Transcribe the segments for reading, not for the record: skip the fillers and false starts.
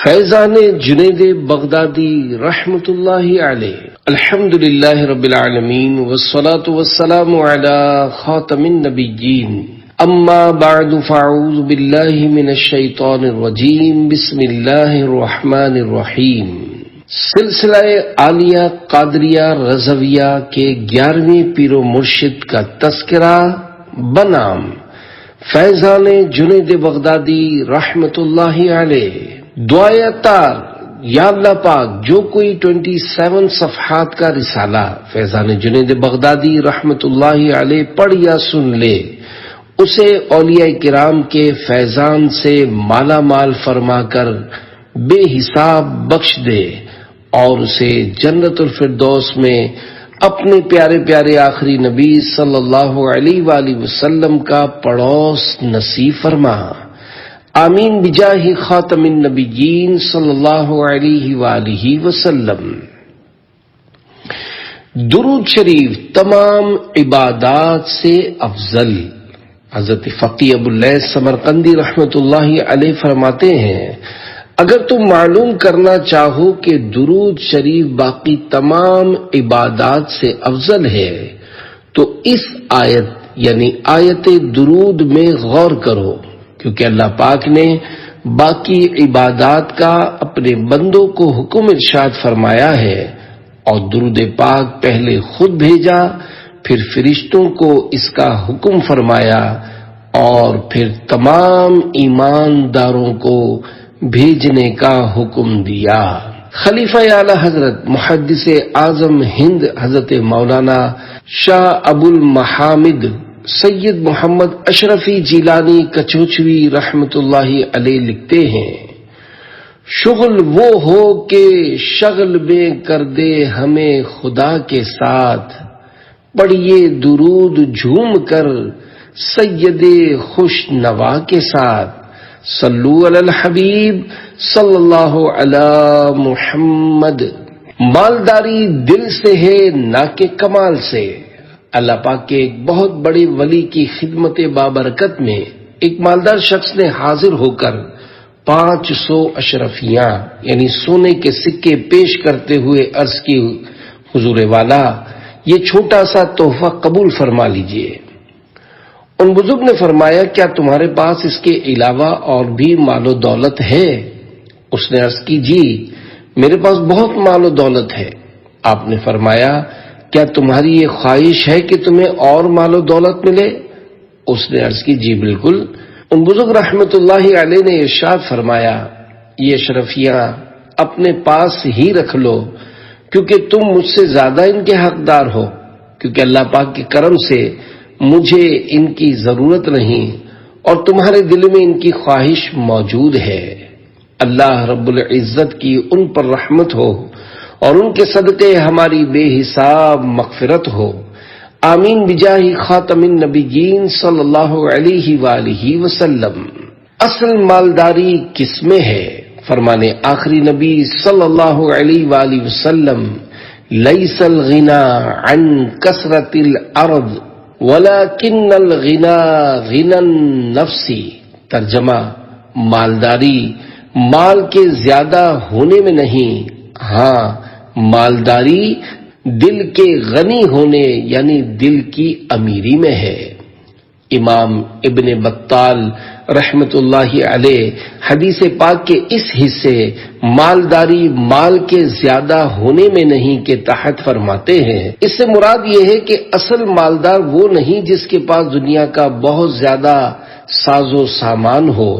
فیضان جنید بغدادی رحمت اللہ علیہ۔ الحمدللہ رب العالمین والصلاة والسلام علی خاتم النبیین، اما بعد فاعوذ باللہ من الشیطان الرجیم، بسم اللہ الرحمن الرحیم۔ سلسلہ عالیہ قادریہ رضویہ کے 11ویں پیر و مرشد کا تذکرہ بنام فیضان جنید بغدادی رحمت اللہ علیہ۔ دعائے عطار، یا اللہ پاک جو کوئی 27 صفحات کا رسالہ فیضان جنید بغدادی رحمت اللہ علیہ پڑھ یا سن لے، اسے اولیاء کرام کے فیضان سے مالا مال فرما کر بے حساب بخش دے اور اسے جنت الفردوس میں اپنے پیارے پیارے آخری نبی صلی اللہ علیہ وآلہ وسلم کا پڑوس نصیب فرما، آمین بجاہ خاتم النبیین صلی اللہ علیہ وآلہ وسلم۔ درود شریف تمام عبادات سے افضل۔ حضرت فقی ابو اللیث سمرقندی رحمت اللہ علیہ فرماتے ہیں، اگر تم معلوم کرنا چاہو کہ درود شریف باقی تمام عبادات سے افضل ہے تو اس آیت یعنی آیت درود میں غور کرو، کیونکہ اللہ پاک نے باقی عبادات کا اپنے بندوں کو حکم ارشاد فرمایا ہے، اور درود پاک پہلے خود بھیجا، پھر فرشتوں کو اس کا حکم فرمایا، اور پھر تمام ایمانداروں کو بھیجنے کا حکم دیا۔ خلیفہ اعلی حضرت محدث اعظم ہند حضرت مولانا شاہ ابو المحامد سید محمد اشرفی جیلانی کچوچوی رحمت اللہ علیہ لکھتے ہیں، شغل وہ ہو کہ شغل میں کر دے ہمیں خدا کے ساتھ، پڑھیے درود جھوم کر سید خوش نوا کے ساتھ، صلو علی الحبیب صلی اللہ علی محمد۔ مالداری دل سے ہے نہ کہ کمال سے۔ اللہ پاک کے ایک بہت بڑے ولی کی خدمت بابرکت میں ایک مالدار شخص نے حاضر ہو کر 500 اشرفیاں یعنی سونے کے سکے پیش کرتے ہوئے عرض کی، حضور والا یہ چھوٹا سا تحفہ قبول فرما لیجئے۔ ان بزرگ نے فرمایا، کیا تمہارے پاس اس کے علاوہ اور بھی مال و دولت ہے؟ اس نے عرض کی، جی میرے پاس بہت مال و دولت ہے۔ آپ نے فرمایا، کیا تمہاری یہ خواہش ہے کہ تمہیں اور مال و دولت ملے؟ اس نے عرض کی، جی بالکل۔ ان بزرگ رحمت اللہ علیہ نے ارشاد فرمایا، یہ اشرفیاں اپنے پاس ہی رکھ لو، کیونکہ تم مجھ سے زیادہ ان کے حقدار ہو، کیونکہ اللہ پاک کے کرم سے مجھے ان کی ضرورت نہیں اور تمہارے دل میں ان کی خواہش موجود ہے۔ اللہ رب العزت کی ان پر رحمت ہو اور ان کے صدقے ہماری بے حساب مغفرت ہو، آمین بجاہ خاتم النبیین صلی اللہ علیہ وآلہ وسلم۔ اصل مالداری کس میں ہے؟ فرمانے آخری نبی صلی اللہ علیہ وآلہ وسلم، لیس الغنا عن کثرت الارض ولکن الغنا غنى النفس۔ ترجمہ، مالداری مال کے زیادہ ہونے میں نہیں، ہاں مالداری دل کے غنی ہونے یعنی دل کی امیری میں ہے۔ امام ابن بطال رحمت اللہ علیہ حدیث پاک کے اس حصے مالداری مال کے زیادہ ہونے میں نہیں کے تحت فرماتے ہیں، اس سے مراد یہ ہے کہ اصل مالدار وہ نہیں جس کے پاس دنیا کا بہت زیادہ ساز و سامان ہو،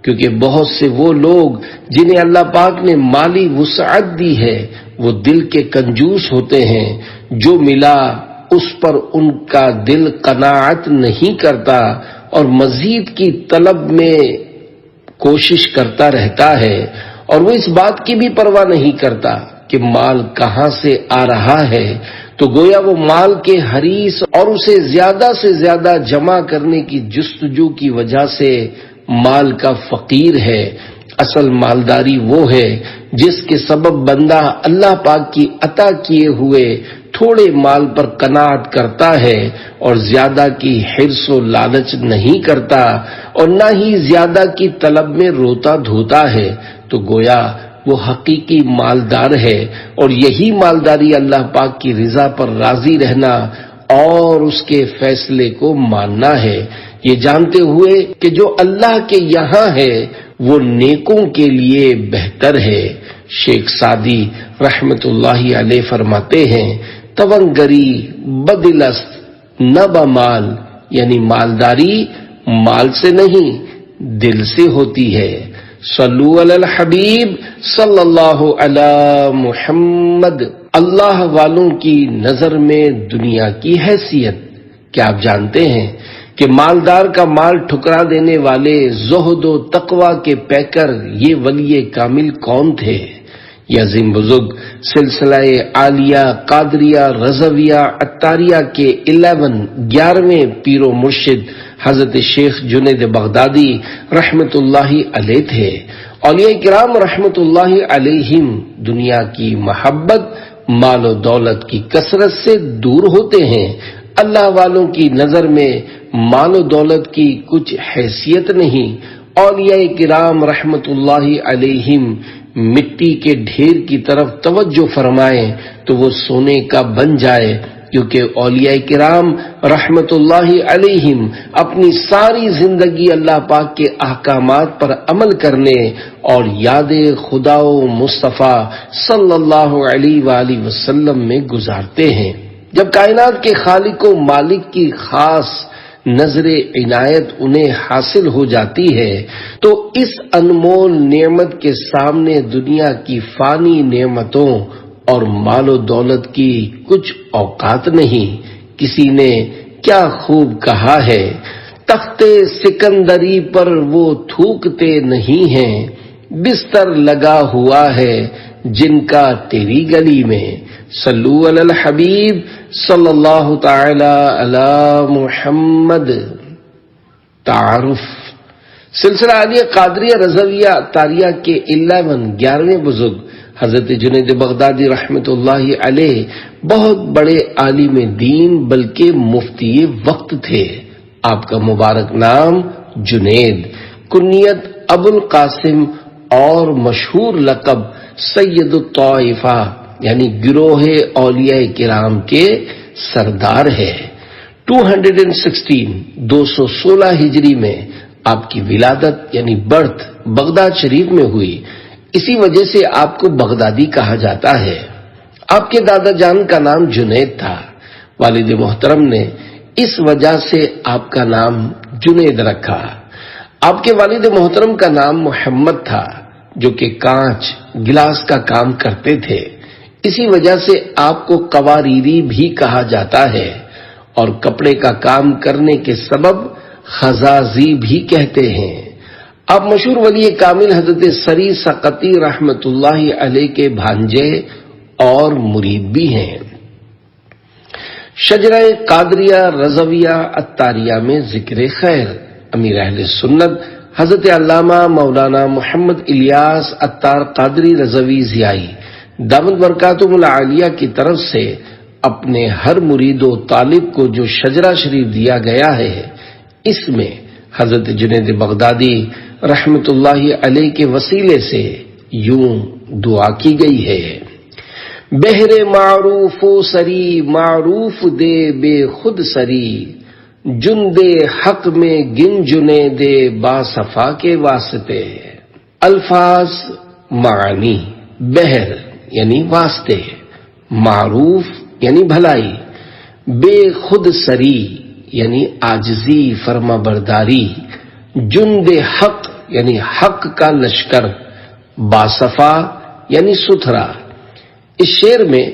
کیونکہ بہت سے وہ لوگ جنہیں اللہ پاک نے مالی وسعت دی ہے وہ دل کے کنجوس ہوتے ہیں، جو ملا اس پر ان کا دل قناعت نہیں کرتا اور مزید کی طلب میں کوشش کرتا رہتا ہے، اور وہ اس بات کی بھی پرواہ نہیں کرتا کہ مال کہاں سے آ رہا ہے، تو گویا وہ مال کے حریص اور اسے زیادہ سے زیادہ جمع کرنے کی جستجو کی وجہ سے مال کا فقیر ہے۔ اصل مالداری وہ ہے جس کے سبب بندہ اللہ پاک کی عطا کیے ہوئے تھوڑے مال پر قناعت کرتا ہے اور زیادہ کی حرص و لالچ نہیں کرتا اور نہ ہی زیادہ کی طلب میں روتا دھوتا ہے، تو گویا وہ حقیقی مالدار ہے، اور یہی مالداری اللہ پاک کی رضا پر راضی رہنا اور اس کے فیصلے کو ماننا ہے، یہ جانتے ہوئے کہ جو اللہ کے یہاں ہے وہ نیکوں کے لیے بہتر ہے۔ شیخ سعدی رحمت اللہ علیہ فرماتے ہیں، توانگری بدل است نہ بمال، یعنی مالداری مال سے نہیں دل سے ہوتی ہے۔ صلو علی الحبیب صلی اللہ علی محمد۔ اللہ والوں کی نظر میں دنیا کی حیثیت، کیا آپ جانتے ہیں کہ مالدار کا مال ٹھکرا دینے والے زہد و تقوی کے پیکر یہ ولی کامل کون تھے؟ یہ عظیم بزرگ سلسلہ عالیہ قادریہ رضویہ عطاریہ کے 11ویں پیر و مرشد حضرت شیخ جنید بغدادی رحمت اللہ علیہ تھے۔ اولیاء کرام رحمت اللہ علیہم دنیا کی محبت، مال و دولت کی کثرت سے دور ہوتے ہیں۔ اللہ والوں کی نظر میں مال و دولت کی کچھ حیثیت نہیں۔ اولیاء کرام رحمت اللہ علیہم مٹی کے ڈھیر کی طرف توجہ فرمائیں تو وہ سونے کا بن جائے، کیونکہ اولیاء کرام رحمت اللہ علیہم اپنی ساری زندگی اللہ پاک کے احکامات پر عمل کرنے اور یاد خدا و مصطفیٰ صلی اللہ علیہ وآلہ وسلم میں گزارتے ہیں۔ جب کائنات کے خالق و مالک کی خاص نظر عنایت انہیں حاصل ہو جاتی ہے تو اس انمول نعمت کے سامنے دنیا کی فانی نعمتوں اور مال و دولت کی کچھ اوقات نہیں۔ کسی نے کیا خوب کہا ہے، تخت سکندری پر وہ تھوکتے نہیں ہیں، بستر لگا ہوا ہے جن کا تیری گلی میں۔ صلو علی الحبیب صلی اللہ تعالی علی محمد۔ تعارف سلسلہ عالیہ قادریہ رضویہ عطاریہ کے 11ویں بزرگ حضرت جنید بغدادی رحمت اللہ علیہ بہت بڑے عالم دین بلکہ مفتی وقت تھے۔ آپ کا مبارک نام جنید، کنیت ابو القاسم اور مشہور لقب سید الطائفہ یعنی گروہ اولیاء کرام کے سردار ہے۔ 216 ہجری میں آپ کی ولادت یعنی برتھ بغداد شریف میں ہوئی، اسی وجہ سے آپ کو بغدادی کہا جاتا ہے۔ آپ کے دادا جان کا نام جنید تھا، والد محترم نے اس وجہ سے آپ کا نام جنید رکھا۔ آپ کے والد محترم کا نام محمد تھا، جو کہ کانچ گلاس کا کام کرتے تھے، اسی وجہ سے آپ کو قواریری بھی کہا جاتا ہے، اور کپڑے کا کام کرنے کے سبب خزازی بھی کہتے ہیں۔ آپ مشہور ولی کامل حضرت سری سقطی رحمت اللہ علیہ کے بھانجے اور مرید بھی ہیں۔ شجرہ قادریہ رضویہ عطاریہ میں ذکر خیر امیر اہل سنت حضرت علامہ مولانا محمد الیاس عطار قادری رضوی ضیائی دامت برکاتہم العالیہ کی طرف سے اپنے ہر مرید و طالب کو جو شجرہ شریف دیا گیا ہے، اس میں حضرت جنید بغدادی رحمت اللہ علیہ کے وسیلے سے یوں دعا کی گئی ہے: بہر معروف و سری معروف دے بے خود سری، جن دے حق میں گن جنے دے با صفا کے واسطے۔ الفاظ معانی: بہر یعنی واسطے، معروف یعنی بھلائی، بے خود سری یعنی عاجزی فرما برداری، جند حق یعنی حق کا لشکر، باصفا یعنی ستھرا۔ اس شعر میں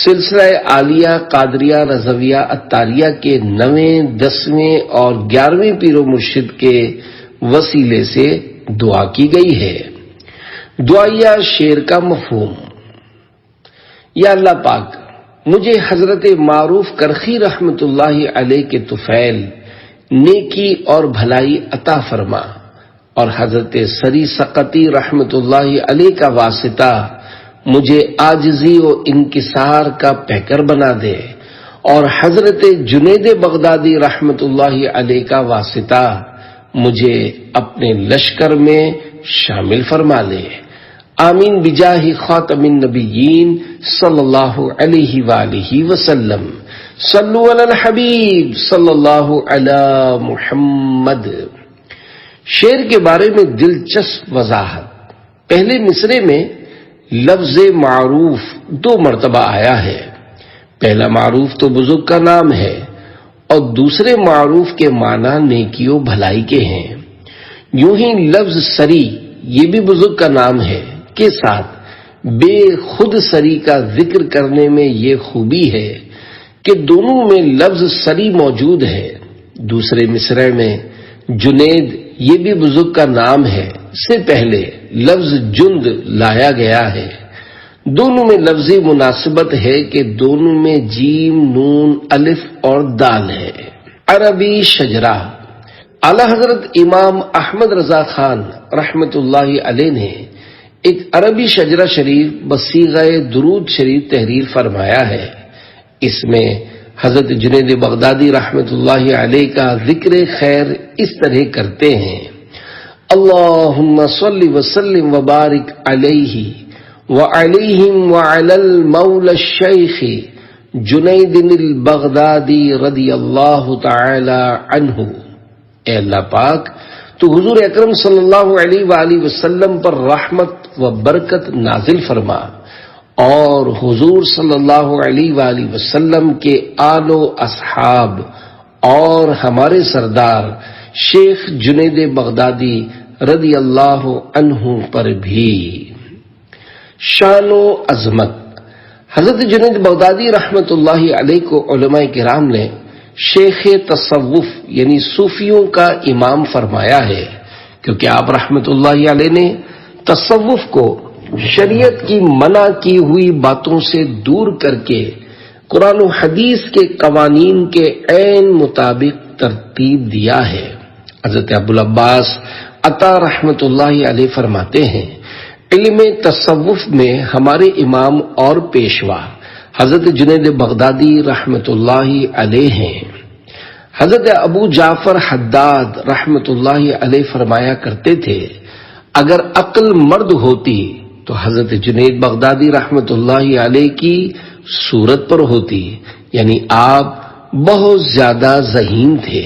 سلسلہ عالیہ قادریہ رضویہ عطاریہ کے 9ویں 10ویں اور 11ویں پیر و مرشد کے وسیلے سے دعا کی گئی ہے۔ دعائیہ شعر کا مفہوم: یا اللہ پاک، مجھے حضرت معروف کرخی رحمت اللہ علیہ کے طفیل نیکی اور بھلائی عطا فرما، اور حضرت سری سقطی رحمت اللہ علیہ کا واسطہ مجھے عاجزی و انکسار کا پیکر بنا دے، اور حضرت جنید بغدادی رحمت اللہ علیہ کا واسطہ مجھے اپنے لشکر میں شامل فرما لے۔ آمین بجاہ خاتم النبیین صلی اللہ علیہ وآلہ وسلم۔ صلو علی الحبیب صلی اللہ علی محمد۔ شعر کے بارے میں دلچسپ وضاحت۔ پہلے مصرعے میں لفظ معروف 2 مرتبہ آیا ہے۔ پہلا معروف تو بزرگ کا نام ہے اور دوسرے معروف کے معنی نیکی و بھلائی کے ہیں۔ یوں ہی لفظ سری یہ بھی بزرگ کا نام ہے کے ساتھ بے خود سری کا ذکر کرنے میں یہ خوبی ہے کہ دونوں میں لفظ سری موجود ہے۔ دوسرے مصرعے میں جنید یہ بھی بزرگ کا نام ہے سے پہلے لفظ جند لایا گیا ہے۔ دونوں میں لفظی مناسبت ہے کہ دونوں میں جیم، نون، الف اور دال ہے۔ عربی شجرہ۔ اعلی حضرت امام احمد رضا خان رحمت اللہ علیہ نے ایک عربی شجرہ شریف بصیغہ درود شریف تحریر فرمایا ہے۔ اس میں حضرت جنید بغدادی رحمت اللہ علیہ کا ذکر خیر اس طرح کرتے ہیں: اللہم صلی وسلم وبارک علیہ وعلیہم وعلی المولا الشیخ جنید البغدادی رضی اللہ تعالی عنہ۔ اے اللہ پاک، تو حضور اکرم صلی اللہ علیہ وآلہ وسلم پر رحمت و برکت نازل فرما اور حضور صلی اللہ علیہ وآلہ وسلم کے آل و اصحاب اور ہمارے سردار شیخ جنید بغدادی رضی اللہ عنہ پر بھی۔ شان و عظمت۔ حضرت جنید بغدادی رحمت اللہ علیہ کو علماء کرام نے شیخ تصوف یعنی صوفیوں کا امام فرمایا ہے، کیونکہ آپ رحمت اللہ علیہ نے تصوف کو شریعت کی منع کی ہوئی باتوں سے دور کر کے قرآن و حدیث کے قوانین کے عین مطابق ترتیب دیا ہے۔ حضرت ابوالعباس عطا رحمت اللہ علیہ فرماتے ہیں، علم تصوف میں ہمارے امام اور پیشوا حضرت جنید بغدادی رحمت اللہ علیہ ہیں۔ حضرت ابو جعفر حداد رحمت اللہ علیہ فرمایا کرتے تھے، اگر عقل مرد ہوتی تو حضرت جنید بغدادی رحمت اللہ علیہ کی صورت پر ہوتی، یعنی آپ بہت زیادہ ذہین تھے۔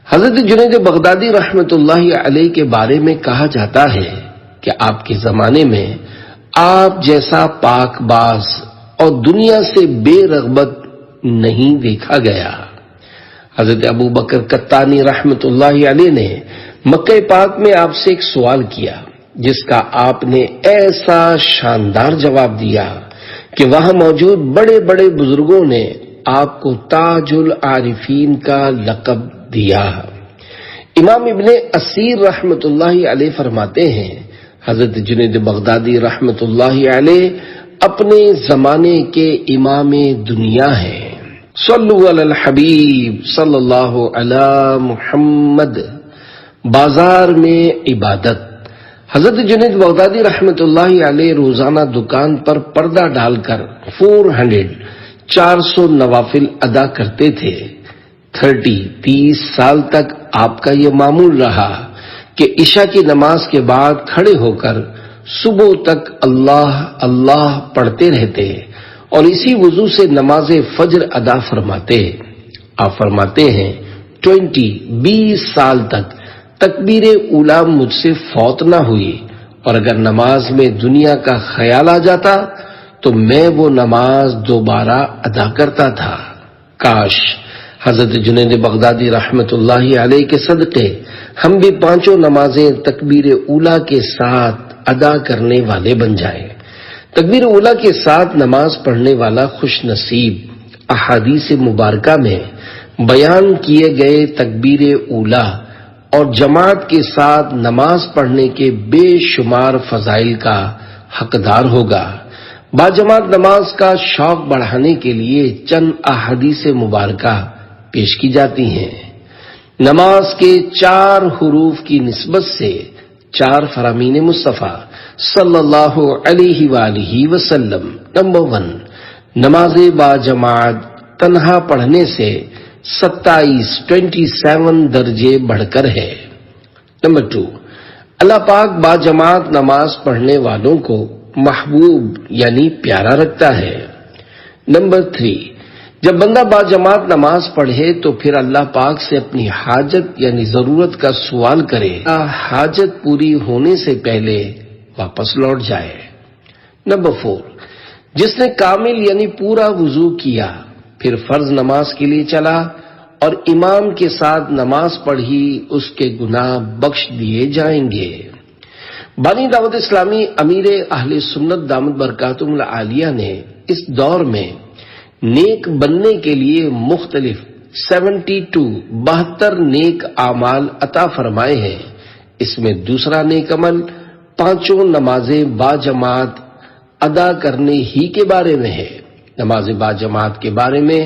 حضرت جنید بغدادی رحمت اللہ علیہ کے بارے میں کہا جاتا ہے کہ آپ کے زمانے میں آپ جیسا پاک باز اور دنیا سے بے رغبت نہیں دیکھا گیا۔ حضرت ابو بکر قطانی رحمت اللہ علیہ نے مکہ پاک میں آپ سے ایک سوال کیا، جس کا آپ نے ایسا شاندار جواب دیا کہ وہاں موجود بڑے بڑے بزرگوں نے آپ کو تاج العارفین کا لقب دیا۔ امام ابن اسیر رحمت اللہ علیہ فرماتے ہیں، حضرت جنید بغدادی رحمت اللہ علیہ اپنے زمانے کے امام دنیا ہیں۔ صلو علی الحبیب صلی اللہ علی محمد۔ بازار میں عبادت۔ حضرت جنید بغدادی رحمت اللہ علیہ روزانہ دکان پر پردہ ڈال کر 400 نوافل ادا کرتے تھے۔ 30 سال تک آپ کا یہ معمول رہا کہ عشاء کی نماز کے بعد کھڑے ہو کر صبح تک اللہ اللہ پڑھتے رہتے اور اسی وضو سے نماز فجر ادا فرماتے۔ آپ فرماتے ہیں 20 سال تک تکبیر اولا مجھ سے فوت نہ ہوئی، اور اگر نماز میں دنیا کا خیال آ جاتا تو میں وہ نماز دوبارہ ادا کرتا تھا۔ کاش حضرت جنید بغدادی رحمت اللہ علیہ کے صدقے ہم بھی 5 نمازیں تکبیر اولا کے ساتھ ادا کرنے والے بن جائیں۔ تکبیر اولا کے ساتھ نماز پڑھنے والا خوش نصیب۔ احادیث مبارکہ میں بیان کیے گئے تکبیر اولا اور جماعت کے ساتھ نماز پڑھنے کے بے شمار فضائل کا حقدار ہوگا۔ باجماعت نماز کا شوق بڑھانے کے لیے چند احادیث مبارکہ پیش کی جاتی ہیں۔ نماز کے 4 حروف کی نسبت سے 4 فرامین مصطفیٰ صلی اللہ علیہ وآلہ وسلم۔ نمبر 1، نماز باجماعت تنہا پڑھنے سے 27 درجے بڑھ کر ہے۔ نمبر 2، اللہ پاک باجماعت نماز پڑھنے والوں کو محبوب یعنی پیارا رکھتا ہے۔ نمبر 3، جب بندہ باجماعت نماز پڑھے تو پھر اللہ پاک سے اپنی حاجت یعنی ضرورت کا سوال کرے، حاجت پوری ہونے سے پہلے واپس لوٹ جائے۔ نمبر 4، جس نے کامل یعنی پورا وضو کیا پھر فرض نماز کے لیے چلا اور امام کے ساتھ نماز پڑھی، اس کے گناہ بخش دیے جائیں گے۔ بانی دعوت اسلامی امیر اہل سنت دامت برکاتہم العالیہ نے اس دور میں نیک بننے کے لیے مختلف 72 نیک اعمال عطا فرمائے ہیں۔ اس میں دوسرا نیک عمل 5 نمازیں باجماعت ادا کرنے ہی کے بارے میں ہے۔ نماز باجماعت کے بارے میں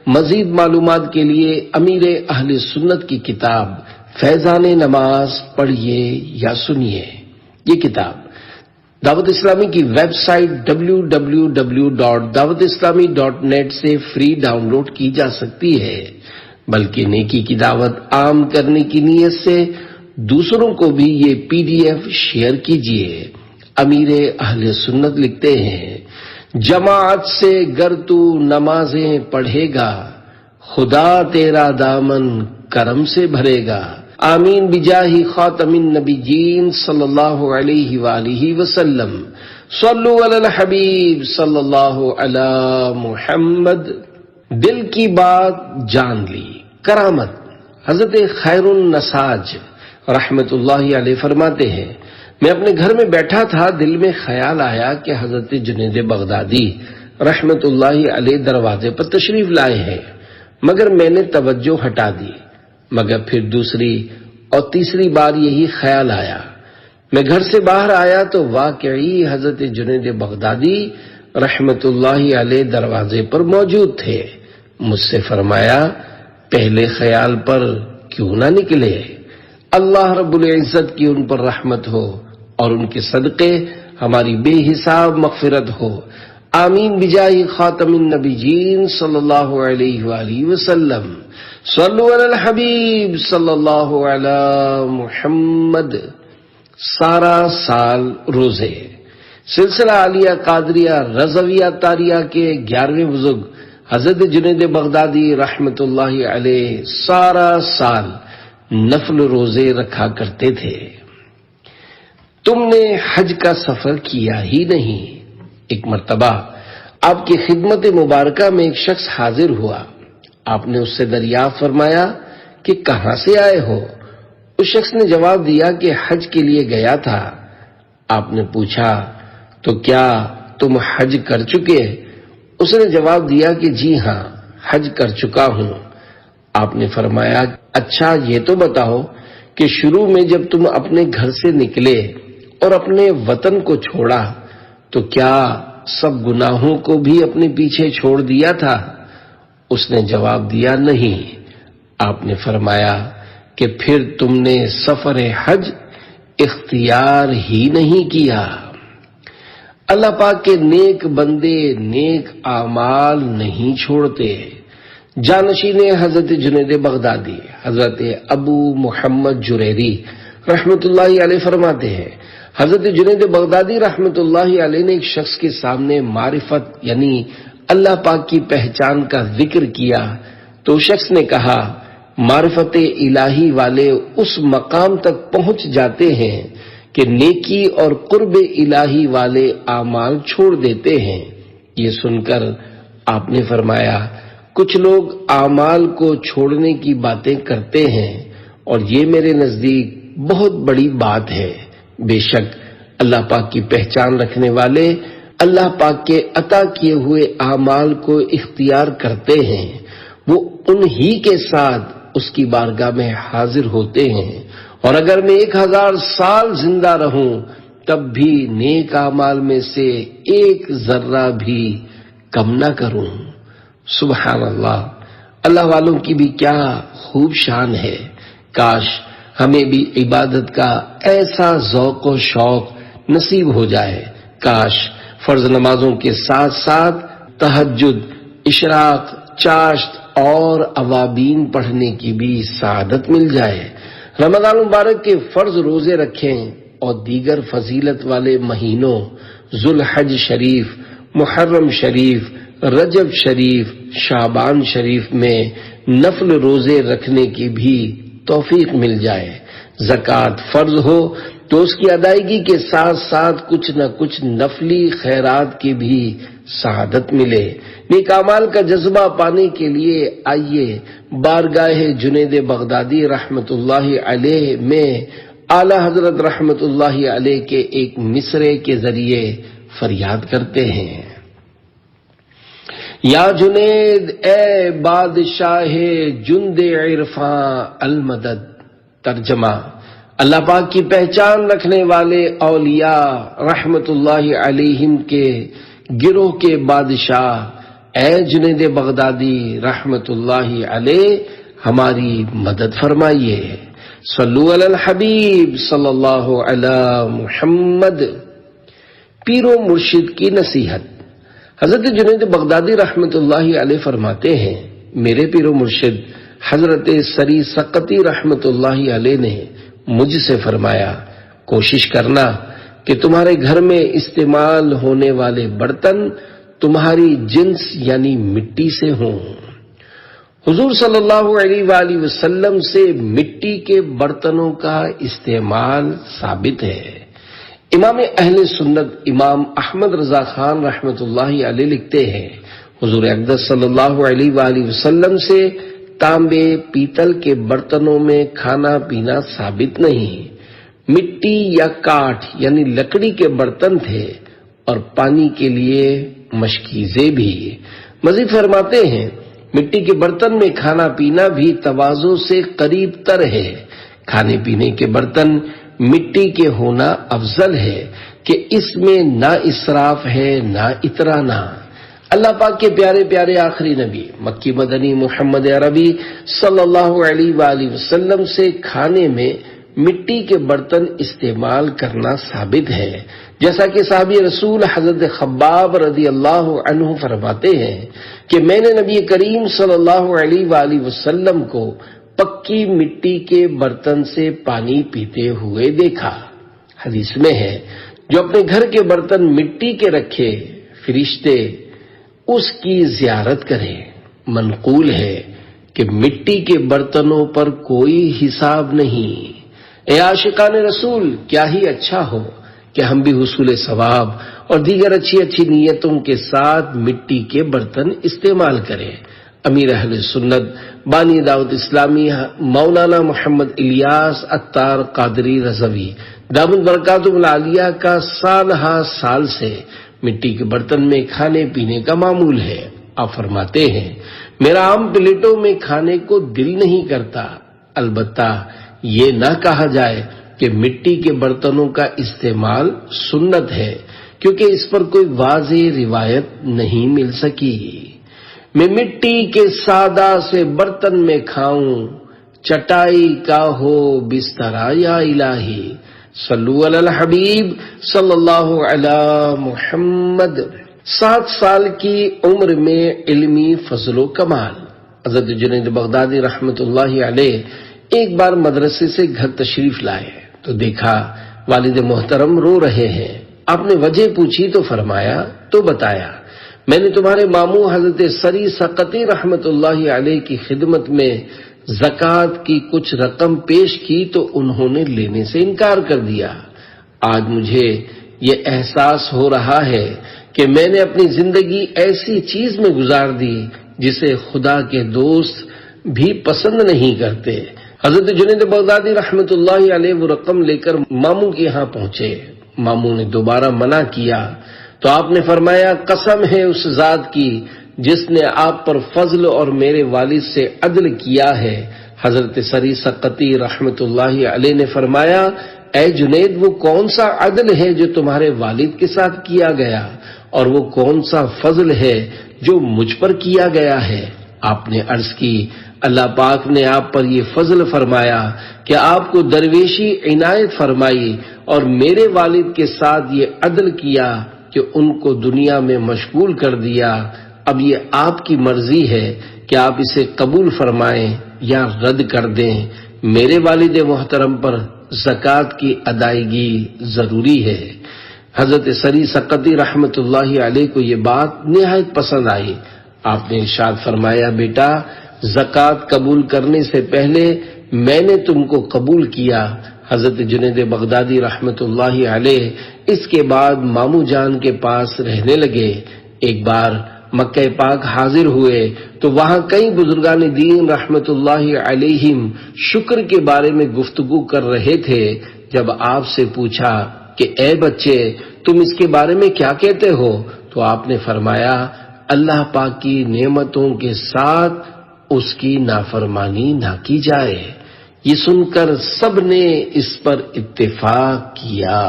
مزید معلومات کے لیے امیر اہل سنت کی کتاب فیضان نماز پڑھیے یا سنیے۔ یہ کتاب دعوت اسلامی کی ویب سائٹ www.dawatislami.net سے فری ڈاؤن لوڈ کی جا سکتی ہے، بلکہ نیکی کی دعوت عام کرنے کی نیت سے دوسروں کو بھی یہ PDF شیئر کیجیے۔ امیر اہل سنت لکھتے ہیں، جماعت سے گر تو نمازیں پڑھے گا، خدا تیرا دامن کرم سے بھرے گا۔ آمین بجاہ خاتم النبیین صلی اللہ علیہ وآلہ وسلم۔ صلو علی الحبیب صلی اللہ علی محمد۔ دل کی بات جان لی۔ کرامت حضرت خیر النساج رحمت اللہ علیہ فرماتے ہیں، میں اپنے گھر میں بیٹھا تھا، دل میں خیال آیا کہ حضرت جنید بغدادی رحمت اللہ علیہ دروازے پر تشریف لائے ہیں، مگر میں نے توجہ ہٹا دی، مگر پھر دوسری اور تیسری بار یہی خیال آیا۔ میں گھر سے باہر آیا تو واقعی حضرت جنید بغدادی رحمت اللہ علیہ دروازے پر موجود تھے۔ مجھ سے فرمایا، پہلے خیال پر کیوں نہ نکلے؟ اللہ رب العزت کی ان پر رحمت ہو اور ان کے صدقے ہماری بے حساب مغفرت ہو۔ آمین بجاہ خاتم النبیین صلی اللہ علیہ وآلہ وسلم۔ صلو علی الحبیب صلی اللہ علی محمد۔ سارا سال روزے۔ سلسلہ عالیہ قادریہ رضویہ تاریہ کے 11ویں بزرگ حضرت جنید بغدادی رحمت اللہ علیہ سارا سال نفل روزے رکھا کرتے تھے۔ تم نے حج کا سفر کیا ہی نہیں۔ ایک مرتبہ آپ کی خدمت مبارکہ میں ایک شخص حاضر ہوا، آپ نے اس سے دریافت فرمایا کہ کہاں سے آئے ہو؟ اس شخص نے جواب دیا کہ حج کے لیے گیا تھا۔ آپ نے پوچھا تو کیا تم حج کر چکے؟ اس نے جواب دیا کہ جی ہاں، حج کر چکا ہوں۔ آپ نے فرمایا، اچھا یہ تو بتاؤ کہ شروع میں جب تم اپنے گھر سے نکلے اور اپنے وطن کو چھوڑا تو کیا سب گناہوں کو بھی اپنے پیچھے چھوڑ دیا تھا؟ اس نے جواب دیا نہیں۔ آپ نے فرمایا کہ پھر تم نے سفر حج اختیار ہی نہیں کیا۔ اللہ پاک کے نیک بندے نیک اعمال نہیں چھوڑتے۔ جانشین حضرت جنید بغدادی حضرت ابو محمد جریری رحمت اللہ علیہ فرماتے ہیں، حضرت جنید بغدادی رحمت اللہ علیہ نے ایک شخص کے سامنے معرفت یعنی اللہ پاک کی پہچان کا ذکر کیا تو شخص نے کہا، معرفت الہی والے اس مقام تک پہنچ جاتے ہیں کہ نیکی اور قرب الہی والے اعمال چھوڑ دیتے ہیں۔ یہ سن کر آپ نے فرمایا، کچھ لوگ اعمال کو چھوڑنے کی باتیں کرتے ہیں اور یہ میرے نزدیک بہت بڑی بات ہے۔ بے شک اللہ پاک کی پہچان رکھنے والے اللہ پاک کے عطا کیے ہوئے اعمال کو اختیار کرتے ہیں، وہ انہی کے ساتھ اس کی بارگاہ میں حاضر ہوتے ہیں، اور اگر میں 1000 سال زندہ رہوں تب بھی نیک اعمال میں سے ایک ذرہ بھی کم نہ کروں۔ سبحان اللہ، اللہ والوں کی بھی کیا خوب شان ہے۔ کاش ہمیں بھی عبادت کا ایسا ذوق و شوق نصیب ہو جائے، کاش فرض نمازوں کے ساتھ ساتھ تہجد، اشراق، چاشت اور اوابین پڑھنے کی بھی سعادت مل جائے۔ رمضان مبارک کے فرض روزے رکھیں، اور دیگر فضیلت والے مہینوں ذوالحج شریف، محرم شریف، رجب شریف، شعبان شریف میں نفل روزے رکھنے کی بھی توفیق مل جائے، زکوٰۃ فرض ہو تو اس کی ادائیگی کے ساتھ ساتھ کچھ نہ کچھ نفلی خیرات کی بھی سعادت ملے۔ نیک اعمال کا جذبہ پانے کے لیے آئیے بارگاہ جنید بغدادی رحمت اللہ علیہ میں اعلی حضرت رحمت اللہ علیہ کے ایک مصرعے کے ذریعے فریاد کرتے ہیں۔ یا جنید اے بادشاہ جند عرفاں المدد۔ ترجمہ: اللہ پاک کی پہچان رکھنے والے اولیاء رحمت اللہ علیہم کے گروہ کے بادشاہ اے جنید بغدادی رحمت اللہ علیہ ہماری مدد فرمائیے۔ صلو علی الحبیب صلی اللہ علی محمد۔ پیر و مرشد کی نصیحت۔ حضرت جنید بغدادی رحمت اللہ علیہ فرماتے ہیں، میرے پیر و مرشد حضرت سری سقطی رحمت اللہ علیہ نے مجھ سے فرمایا، کوشش کرنا کہ تمہارے گھر میں استعمال ہونے والے برتن تمہاری جنس یعنی مٹی سے ہوں۔ حضور صلی اللہ علیہ وآلہ وسلم سے مٹی کے برتنوں کا استعمال ثابت ہے۔ امام اہل سنت امام احمد رضا خان رحمت اللہ علیہ لکھتے ہیں، حضور اقدس صلی اللہ علیہ وآلہ وسلم سے تانبے پیتل کے برتنوں میں کھانا پینا ثابت نہیں، مٹی یا کاٹھ یعنی لکڑی کے برتن تھے اور پانی کے لیے مشکیزیں بھی۔ مزید فرماتے ہیں، مٹی کے برتن میں کھانا پینا بھی تواضع سے قریب تر ہے۔ کھانے پینے کے برتن مٹی کے ہونا افضل ہے کہ اس میں نہ اسراف ہے نہ اترانا۔ اللہ پاک کے پیارے پیارے آخری نبی مکی مدنی محمد عربی صلی اللہ علیہ وآلہ وسلم سے کھانے میں مٹی کے برتن استعمال کرنا ثابت ہے، جیسا کہ صحابی رسول حضرت خباب رضی اللہ عنہ فرماتے ہیں کہ میں نے نبی کریم صلی اللہ علیہ وآلہ وسلم کو پکی مٹی کے برتن سے پانی پیتے ہوئے دیکھا۔ حدیث میں ہے، جو اپنے گھر کے برتن مٹی کے رکھے فرشتے اس کی زیارت کریں۔ منقول ہے کہ مٹی کے برتنوں پر کوئی حساب نہیں۔ اے عاشقان رسول، کیا ہی اچھا ہو کہ ہم بھی حصول ثواب اور دیگر اچھی اچھی نیتوں کے ساتھ مٹی کے برتن استعمال کریں۔ امیر اہل سنت بانی دعوت اسلامی مولانا محمد الیاس عطار قادری رضوی دامت برکاتہ العالیہ کا سال ہا سال سے مٹی کے برتن میں کھانے پینے کا معمول ہے۔ آپ فرماتے ہیں، میرا عام پلیٹوں میں کھانے کو دل نہیں کرتا، البتہ یہ نہ کہا جائے کہ مٹی کے برتنوں کا استعمال سنت ہے، کیونکہ اس پر کوئی واضح روایت نہیں مل سکی۔ میں مٹی کے سادہ سے برتن میں کھاؤں، چٹائی کا ہو بسترا یا الہی۔ صلو علی الحبیب صلی اللہ علی محمد۔ 7 سال کی عمر میں علمی فضل و کمال۔ حضرت جنید بغدادی رحمت اللہ علیہ ایک بار مدرسے سے گھر تشریف لائے تو دیکھا والد محترم رو رہے ہیں۔ آپ نے وجہ پوچھی تو فرمایا، تو بتایا، میں نے تمہارے ماموں حضرت سری سقطی رحمت اللہ علیہ کی خدمت میں زکوٰۃ کی کچھ رقم پیش کی تو انہوں نے لینے سے انکار کر دیا۔ آج مجھے یہ احساس ہو رہا ہے کہ میں نے اپنی زندگی ایسی چیز میں گزار دی جسے خدا کے دوست بھی پسند نہیں کرتے۔ حضرت جنید بغدادی رحمت اللہ علیہ وہ رقم لے کر ماموں کے یہاں پہنچے۔ ماموں نے دوبارہ منع کیا تو آپ نے فرمایا، قسم ہے اس ذات کی جس نے آپ پر فضل اور میرے والد سے عدل کیا ہے۔ حضرت سری سقطی رحمت اللہ علیہ نے فرمایا، اے جنید، وہ کون سا عدل ہے جو تمہارے والد کے ساتھ کیا گیا، اور وہ کون سا فضل ہے جو مجھ پر کیا گیا ہے؟ آپ نے عرض کی، اللہ پاک نے آپ پر یہ فضل فرمایا کہ آپ کو درویشی عنایت فرمائی اور میرے والد کے ساتھ یہ عدل کیا کہ ان کو دنیا میں مشغول کر دیا۔ اب یہ آپ کی مرضی ہے کہ آپ اسے قبول فرمائیں یا رد کر دیں۔ میرے والد محترم پر زکوٰۃ کی ادائیگی ضروری ہے۔ حضرت سری سقطی رحمت اللہ علیہ کو یہ بات نہایت پسند آئی۔ آپ نے ارشاد فرمایا، بیٹا زکوٰۃ قبول کرنے سے پہلے میں نے تم کو قبول کیا۔ حضرت جنید بغدادی رحمت اللہ علیہ اس کے بعد ماموں جان کے پاس رہنے لگے۔ ایک بار مکہ پاک حاضر ہوئے تو وہاں کئی بزرگان دین رحمت اللہ علیہم شکر کے بارے میں گفتگو کر رہے تھے۔ جب آپ سے پوچھا کہ اے بچے تم اس کے بارے میں کیا کہتے ہو، تو آپ نے فرمایا، اللہ پاک کی نعمتوں کے ساتھ اس کی نافرمانی نہ کی جائے۔ یہ سن کر سب نے اس پر اتفاق کیا۔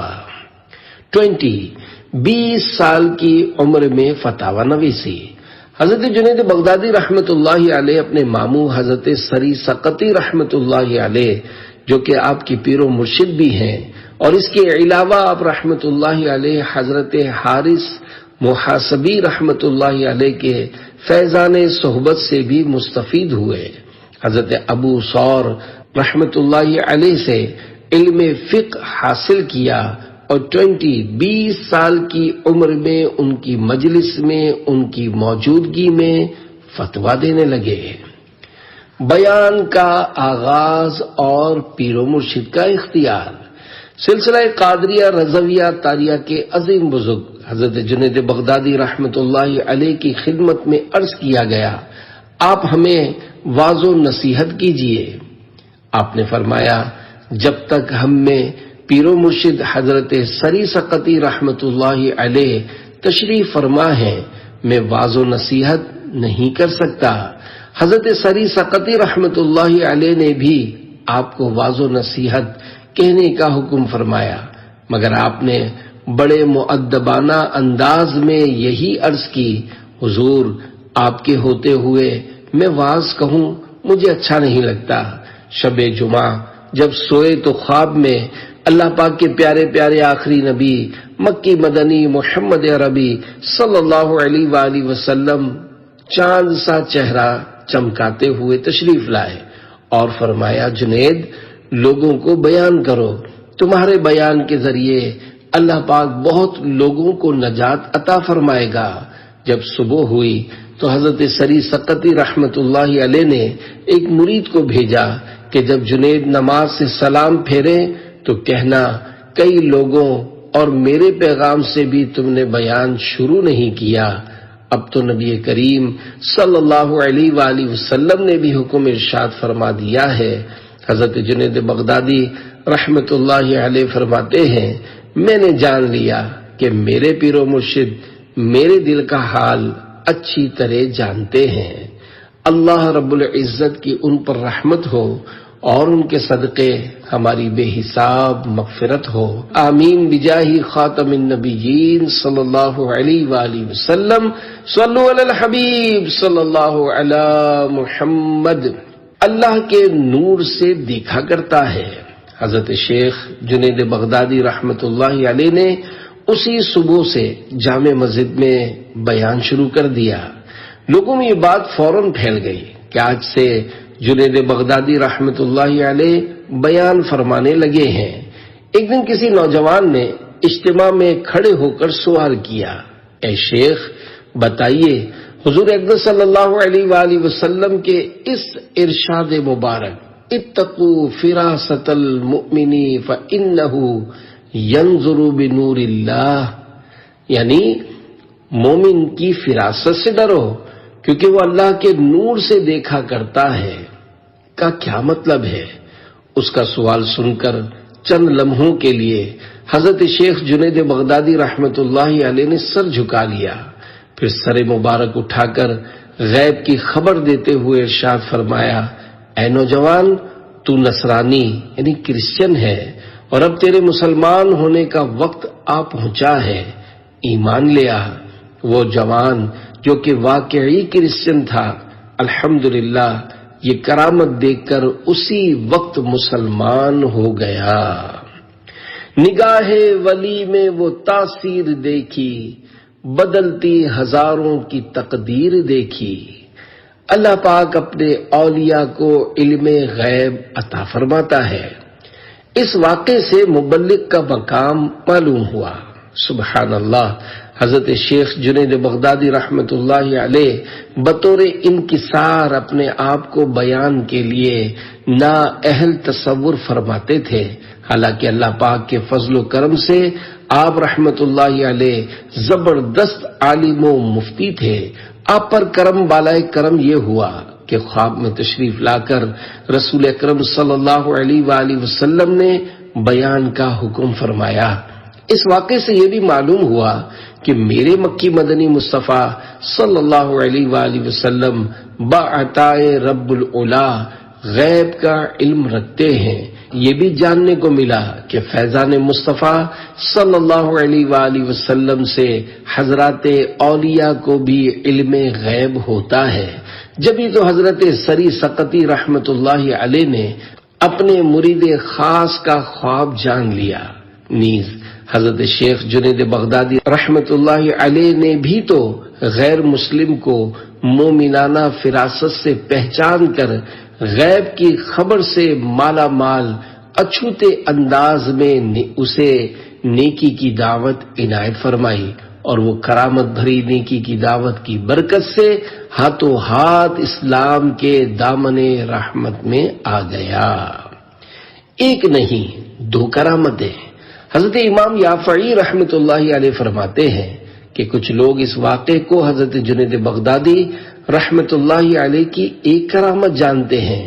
20 سال کی عمر میں فتاوی نویسی۔ حضرت جنید بغدادی رحمت اللہ علیہ اپنے ماموں حضرت سری سقطی رحمت اللہ علیہ، جو کہ آپ کی پیر و مرشد بھی ہیں، اور اس کے علاوہ آپ رحمت اللہ علیہ حضرت حارث محاسبی رحمت اللہ علیہ کے فیضان صحبت سے بھی مستفید ہوئے۔ حضرت ابو ثور رحمت اللہ علیہ سے علم فقہ حاصل کیا اور 20 سال کی عمر میں ان کی مجلس میں ان کی موجودگی میں فتویٰ دینے لگے۔ بیان کا آغاز اور پیر و مرشد کا اختیار۔ سلسلہ قادریہ رضویہ طاریہ کے عظیم بزرگ حضرت جنید بغدادی رحمت اللہ علیہ کی خدمت میں عرض کیا گیا، آپ ہمیں واعظ و نصیحت کیجیے۔ آپ نے فرمایا، جب تک ہم میں پیر و مرشد حضرت سری سقطی رحمت اللہ علیہ تشریف فرما ہے، میں واعظ و نصیحت نہیں کر سکتا۔ حضرت سری سقطی رحمت اللہ علیہ نے بھی آپ کو واعظ و نصیحت کہنے کا حکم فرمایا، مگر آپ نے بڑے مؤدبانہ انداز میں یہی عرض کی، حضور آپ کے ہوتے ہوئے میں واعظ کہوں مجھے اچھا نہیں لگتا۔ شب جمعہ جب سوئے تو خواب میں اللہ پاک کے پیارے پیارے آخری نبی مکی مدنی محمد عربی صلی اللہ علیہ وآلہ وسلم چاند سا چہرہ چمکاتے ہوئے تشریف لائے اور فرمایا، جنید لوگوں کو بیان کرو، تمہارے بیان کے ذریعے اللہ پاک بہت لوگوں کو نجات عطا فرمائے گا۔ جب صبح ہوئی تو حضرت سری سقطی رحمت اللہ علیہ نے ایک مرید کو بھیجا کہ جب جنید نماز سے سلام پھیرے تو کہنا، کئی لوگوں اور میرے پیغام سے بھی تم نے بیان شروع نہیں کیا، اب تو نبی کریم صلی اللہ علیہ وآلہ وسلم نے بھی حکم ارشاد فرما دیا ہے۔ حضرت جنید بغدادی رحمت اللہ علیہ فرماتے ہیں، میں نے جان لیا کہ میرے پیر و مرشد میرے دل کا حال اچھی طرح جانتے ہیں۔ اللہ رب العزت کی ان پر رحمت ہو اور ان کے صدقے ہماری بے حساب مغفرت ہو، آمین بجاہ خاتم النبیین صلی اللہ علیہ وآلہ وسلم۔ صلو علی الحبیب صلی اللہ علی محمد۔ اللہ کے نور سے دیکھا کرتا ہے۔ حضرت شیخ جنید بغدادی رحمت اللہ علیہ نے اسی صبح سے جامع مسجد میں بیان شروع کر دیا۔ لوگوں میں یہ بات فوراً پھیل گئی کہ آج سے جنید بغدادی رحمت اللہ علیہ بیان فرمانے لگے ہیں۔ ایک دن کسی نوجوان نے اجتماع میں کھڑے ہو کر سوال کیا، اے شیخ بتائیے، حضور اقدس صلی اللہ علیہ وآلہ وسلم کے اس ارشاد مبارک اتقوا فراست المؤمن فإنہ ینظر بنور اللہ، یعنی مومن کی فراست سے ڈرو کیونکہ وہ اللہ کے نور سے دیکھا کرتا ہے، کا کیا مطلب ہے؟ اس کا سوال سن کر چند لمحوں کے لیے حضرت شیخ جنید بغدادی رحمت اللہ علیہ نے سر جھکا لیا، پھر سر مبارک اٹھا کر غیب کی خبر دیتے ہوئے ارشاد فرمایا، اے نوجوان، تو نصرانی یعنی کرسچن ہے اور اب تیرے مسلمان ہونے کا وقت آ پہنچا ہے، ایمان لے آ۔ وہ جوان جو کہ واقعی کرسچن تھا، الحمدللہ یہ کرامت دیکھ کر اسی وقت مسلمان ہو گیا۔ نگاہ ولی میں وہ تاثیر دیکھی، بدلتی ہزاروں کی تقدیر دیکھی۔ اللہ پاک اپنے اولیاء کو علم غیب عطا فرماتا ہے۔ اس واقعے سے مبلغ کا مقام معلوم ہوا۔ سبحان اللہ، حضرت شیخ جنید بغدادی رحمت اللہ علیہ بطور انکسار اپنے آپ کو بیان کے لیے نااہل تصور فرماتے تھے، حالانکہ اللہ پاک کے فضل و کرم سے آپ رحمت اللہ علیہ زبردست عالم و مفتی تھے۔ آپ پر کرم بالائے کرم یہ ہوا کہ خواب میں تشریف لا کر رسول اکرم صلی اللہ علیہ وآلہ وسلم نے بیان کا حکم فرمایا۔ اس واقعے سے یہ بھی معلوم ہوا کہ میرے مکی مدنی مصطفیٰ صلی اللہ علیہ وآلہ وسلم بعطائے رب العلا غیب کا علم رکھتے ہیں۔ یہ بھی جاننے کو ملا کہ فیضان مصطفیٰ صلی اللہ علیہ وآلہ وسلم سے حضرات اولیاء کو بھی علم غیب ہوتا ہے۔ جبھی تو حضرت سری سقطی رحمت اللہ علیہ نے اپنے مرید خاص کا خواب جان لیا۔ نیز حضرت شیخ جنید بغدادی رحمت اللہ علیہ نے بھی تو غیر مسلم کو مومنانہ فراست سے پہچان کر غیب کی خبر سے مالا مال اچھوتے انداز میں اسے نیکی کی دعوت عنایت فرمائی، اور وہ کرامت بھری نیکی کی دعوت کی برکت سے ہاتھوں ہاتھ اسلام کے دامن رحمت میں آ گیا۔ ایک نہیں، دو کرامتیں۔ حضرت امام یافعی رحمت اللہ علیہ فرماتے ہیں کہ کچھ لوگ اس واقعے کو حضرت جنید بغدادی رحمت اللہ علیہ کی ایک کرامت جانتے ہیں،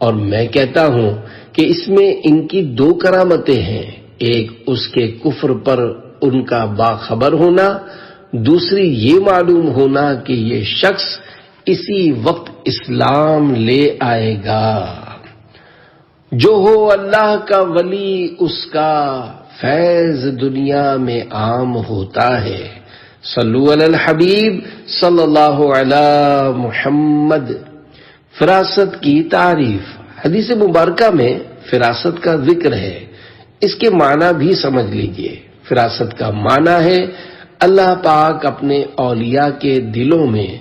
اور میں کہتا ہوں کہ اس میں ان کی دو کرامتیں ہیں، ایک اس کے کفر پر ان کا باخبر ہونا، دوسری یہ معلوم ہونا کہ یہ شخص اسی وقت اسلام لے آئے گا۔ جو ہو اللہ کا ولی اس کا فیض دنیا میں عام ہوتا ہے۔ صلو علی الحبیب صلی اللہ علی محمد۔ فراست کی تعریف۔ حدیث مبارکہ میں فراست کا ذکر ہے، اس کے معنی بھی سمجھ لیجئے۔ فراست کا معنی ہے اللہ پاک اپنے اولیاء کے دلوں میں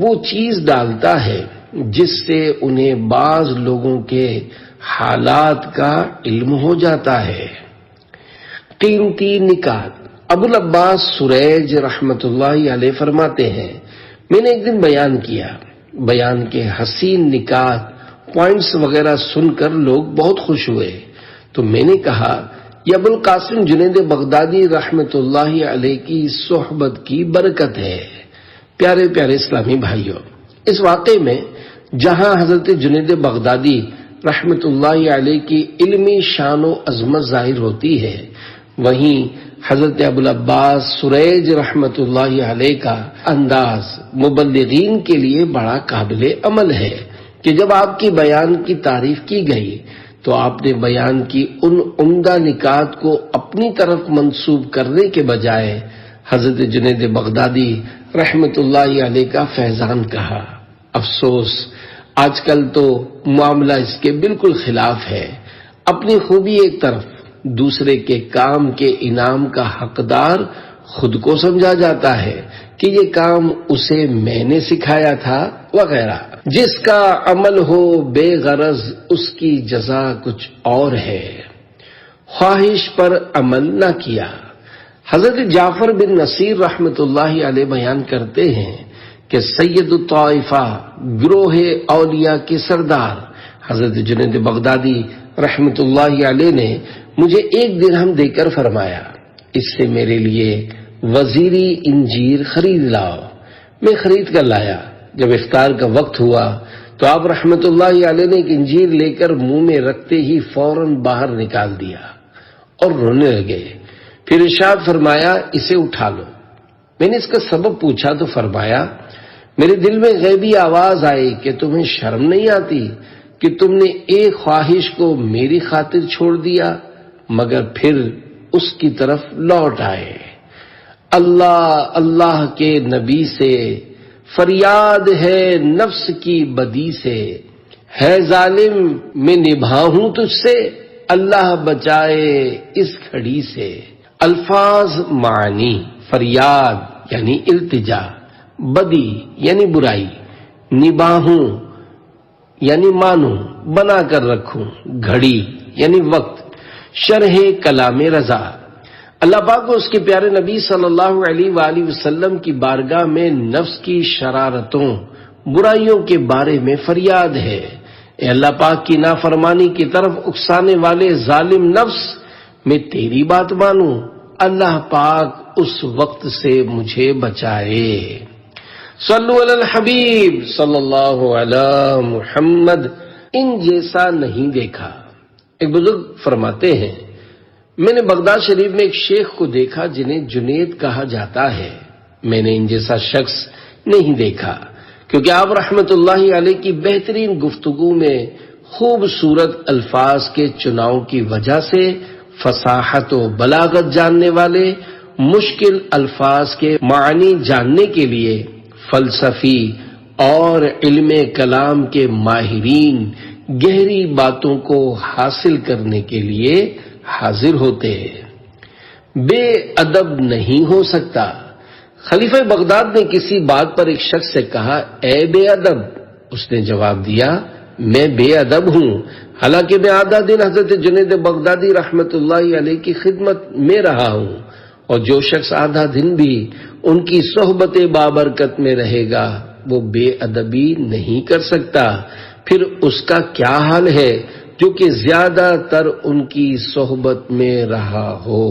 وہ چیز ڈالتا ہے جس سے انہیں بعض لوگوں کے حالات کا علم ہو جاتا ہے۔ قیمتی نکات۔ ابو العباس سریج رحمت اللہ علیہ فرماتے ہیں، میں نے ایک دن بیان کے حسین نکات پوائنٹس وغیرہ سن کر لوگ بہت خوش ہوئے، تو میں نے کہا یہ ابو القاسم جنید بغدادی رحمت اللہ علیہ کی صحبت کی برکت ہے۔ پیارے پیارے اسلامی بھائیوں، اس واقعے میں جہاں حضرت جنید بغدادی رحمت اللہ علیہ کی علمی شان و عظمت ظاہر ہوتی ہے، وہیں حضرت ابو العباس سریج رحمت اللہ علیہ کا انداز مبلغین کے لیے بڑا قابل عمل ہے کہ جب آپ کی بیان کی تعریف کی گئی تو آپ نے بیان کی ان عمدہ نکات کو اپنی طرف منسوب کرنے کے بجائے حضرت جنید بغدادی رحمت اللہ علیہ کا فیضان کہا۔ افسوس، آج کل تو معاملہ اس کے بالکل خلاف ہے۔ اپنی خوبی ایک طرف، دوسرے کے کام کے انعام کا حقدار خود کو سمجھا جاتا ہے کہ یہ کام اسے میں نے سکھایا تھا وغیرہ۔ جس کا عمل ہو بے غرض اس کی جزا کچھ اور ہے۔ خواہش پر عمل نہ کیا۔ حضرت جعفر بن نصیر رحمت اللہ علیہ بیان کرتے ہیں کہ سید الطائفہ گروہ اولیاء کے سردار حضرت جنید بغدادی رحمت اللہ علیہ نے مجھے ایک درہم دے کر فرمایا، اس سے میرے لیے وزیری انجیر خرید لاؤ۔ میں خرید کر لایا۔ جب افطار کا وقت ہوا تو آپ رحمت اللہ علیہ نے ایک انجیر لے کر منہ میں رکھتے ہی فوراً باہر نکال دیا اور رونے لگے۔ پھر ارشاد فرمایا، اسے اٹھا لو۔ میں نے اس کا سبب پوچھا تو فرمایا، میرے دل میں غیبی آواز آئی کہ تمہیں شرم نہیں آتی کہ تم نے ایک خواہش کو میری خاطر چھوڑ دیا مگر پھر اس کی طرف لوٹ آئے۔ اللہ اللہ کے نبی سے فریاد ہے نفس کی بدی سے، ہے ظالم میں نبھاؤں تجھ سے، اللہ بچائے اس گھڑی سے۔ الفاظ معنی: فریاد یعنی التجا، بدی یعنی برائی، نبھاؤں یعنی مانوں، بنا کر رکھوں، گھڑی یعنی وقت۔ شرح کلام رضا۔ اللہ پاک کو اس کے پیارے نبی صلی اللہ علیہ وآلہ وسلم کی بارگاہ میں نفس کی شرارتوں، برائیوں کے بارے میں فریاد ہے۔ اے اللہ پاک کی نافرمانی کی طرف اکسانے والے ظالم نفس، میں تیری بات مانوں، اللہ پاک اس وقت سے مجھے بچائے۔ صلو علی الحبیب صلی اللہ علی محمد۔ ان جیسا نہیں دیکھا۔ ایک بزرگ فرماتے ہیں، میں نے بغداد شریف میں ایک شیخ کو دیکھا جنہیں جنید کہا جاتا ہے۔ میں نے ان جیسا شخص نہیں دیکھا، کیونکہ آپ رحمت اللہ علیہ کی بہترین گفتگو میں خوبصورت الفاظ کے چناؤ کی وجہ سے فصاحت و بلاغت جاننے والے، مشکل الفاظ کے معنی جاننے کے لیے فلسفی اور علم کلام کے ماہرین گہری باتوں کو حاصل کرنے کے لیے حاضر ہوتے ہیں۔ بے ادب نہیں ہو سکتا۔ خلیفہ بغداد نے کسی بات پر ایک شخص سے کہا، اے بے ادب۔ اس نے جواب دیا، میں بے ادب ہوں، حالانکہ میں آدھا دن حضرت جنید بغدادی رحمت اللہ علیہ کی خدمت میں رہا ہوں، اور جو شخص آدھا دن بھی ان کی صحبت بابرکت میں رہے گا وہ بے ادبی نہیں کر سکتا۔ پھر اس کا کیا حال ہے جو کہ زیادہ تر ان کی صحبت میں رہا ہو۔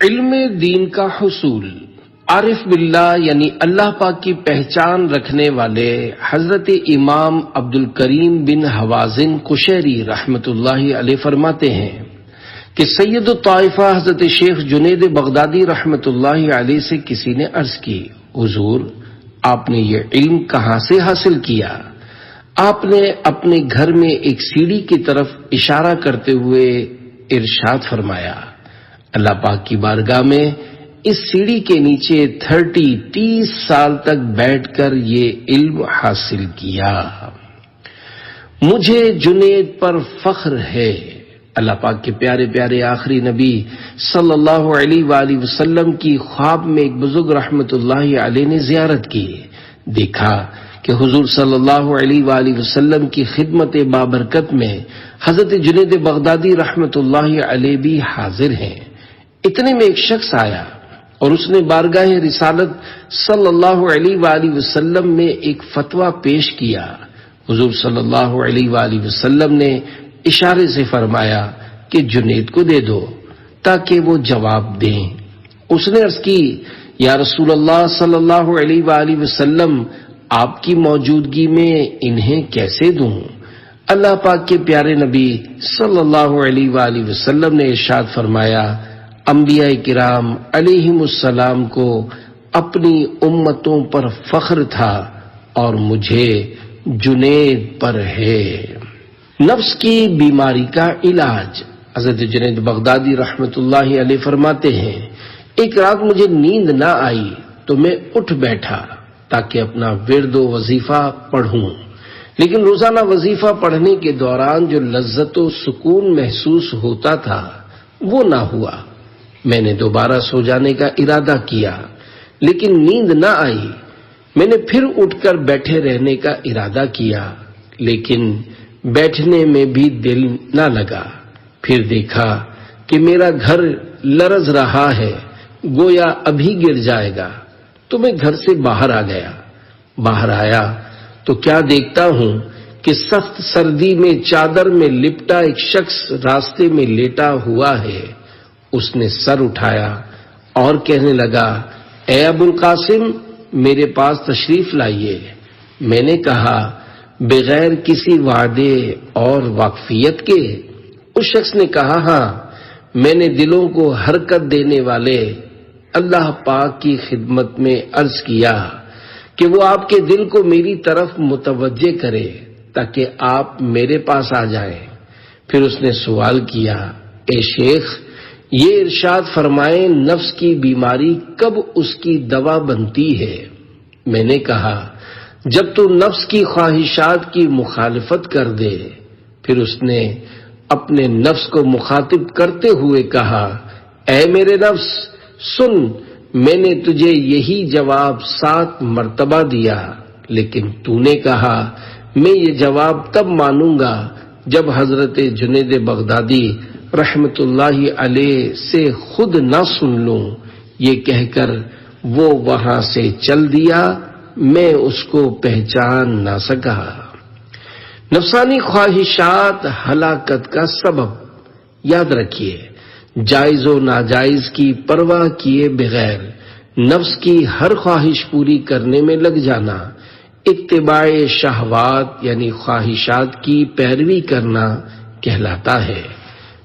علم دین کا حصول۔ عارف باللہ یعنی اللہ پاک کی پہچان رکھنے والے حضرت امام عبد الکریم بن حوازن قشیری رحمت اللہ علیہ فرماتے ہیں کہ سید الطائفہ حضرت شیخ جنید بغدادی رحمت اللہ علیہ سے کسی نے عرض کی، حضور آپ نے یہ علم کہاں سے حاصل کیا؟ آپ نے اپنے گھر میں ایک سیڑھی کی طرف اشارہ کرتے ہوئے ارشاد فرمایا، اللہ پاک کی بارگاہ میں اس سیڑھی کے نیچے 30 سال تک بیٹھ کر یہ علم حاصل کیا۔ مجھے جنید پر فخر ہے۔ اللہ پاک کے پیارے پیارے آخری نبی صلی اللہ علیہ وآلہ وسلم کی خواب میں ایک بزرگ رحمت اللہ علیہ نے زیارت کی۔ دیکھا کہ حضور صلی اللہ علیہ وآلہ وسلم کی خدمت بابرکت میں حضرت جنید بغدادی رحمت اللہ علیہ بھی حاضر ہیں۔ اتنے میں ایک شخص آیا اور اس نے بارگاہ رسالت صلی اللہ علیہ وآلہ وسلم میں ایک فتویٰ پیش کیا۔ حضور صلی اللہ علیہ وآلہ وسلم نے اشارے سے فرمایا کہ جنید کو دے دو تاکہ وہ جواب دیں۔ اس نے عرض کی، یا رسول اللہ صلی اللہ علیہ وآلہ وسلم، آپ کی موجودگی میں انہیں کیسے دوں؟ اللہ پاک کے پیارے نبی صلی اللہ علیہ وآلہ وسلم نے ارشاد فرمایا، انبیاء کرام علیہم السلام کو اپنی امتوں پر فخر تھا اور مجھے جنید پر ہے۔ نفس کی بیماری کا علاج۔ حضرت جنید بغدادی رحمت اللہ علیہ فرماتے ہیں، ایک رات مجھے نیند نہ آئی تو میں اٹھ بیٹھا تاکہ اپنا ورد و وظیفہ پڑھوں، لیکن روزانہ وظیفہ پڑھنے کے دوران جو لذت و سکون محسوس ہوتا تھا وہ نہ ہوا۔ میں نے دوبارہ سو جانے کا ارادہ کیا لیکن نیند نہ آئی۔ میں نے پھر اٹھ کر بیٹھے رہنے کا ارادہ کیا لیکن بیٹھنے میں بھی دل نہ لگا۔ پھر دیکھا کہ میرا گھر لرز رہا ہے، گویا ابھی گر جائے گا، تو میں گھر سے باہر آ گیا۔ باہر آیا تو کیا دیکھتا ہوں کہ سخت سردی میں چادر میں لپٹا ایک شخص راستے میں لیٹا ہوا ہے۔ اس نے سر اٹھایا اور کہنے لگا، اے ابو القاسم، میرے پاس تشریف لائیے۔ میں نے کہا، بغیر کسی وعدے اور واقفیت کے؟ اس شخص نے کہا، ہاں، میں نے دلوں کو حرکت دینے والے اللہ پاک کی خدمت میں عرض کیا کہ وہ آپ کے دل کو میری طرف متوجہ کرے تاکہ آپ میرے پاس آ جائیں۔ پھر اس نے سوال کیا، اے شیخ، یہ ارشاد فرمائیں نفس کی بیماری کب اس کی دوا بنتی ہے؟ میں نے کہا، جب تو نفس کی خواہشات کی مخالفت کر دے۔ پھر اس نے اپنے نفس کو مخاطب کرتے ہوئے کہا، اے میرے نفس، سن، میں نے تجھے یہی جواب 7 مرتبہ دیا، لیکن تو نے کہا میں یہ جواب تب مانوں گا جب حضرت جنید بغدادی رحمت اللہ علیہ سے خود نہ سن لوں، یہ کہہ کر وہ وہاں سے چل دیا، میں اس کو پہچان نہ سکا۔ نفسانی خواہشات ہلاکت کا سبب، یاد رکھیے، جائز و ناجائز کی پرواہ کیے بغیر نفس کی ہر خواہش پوری کرنے میں لگ جانا اتباع شہوات یعنی خواہشات کی پیروی کرنا کہلاتا ہے۔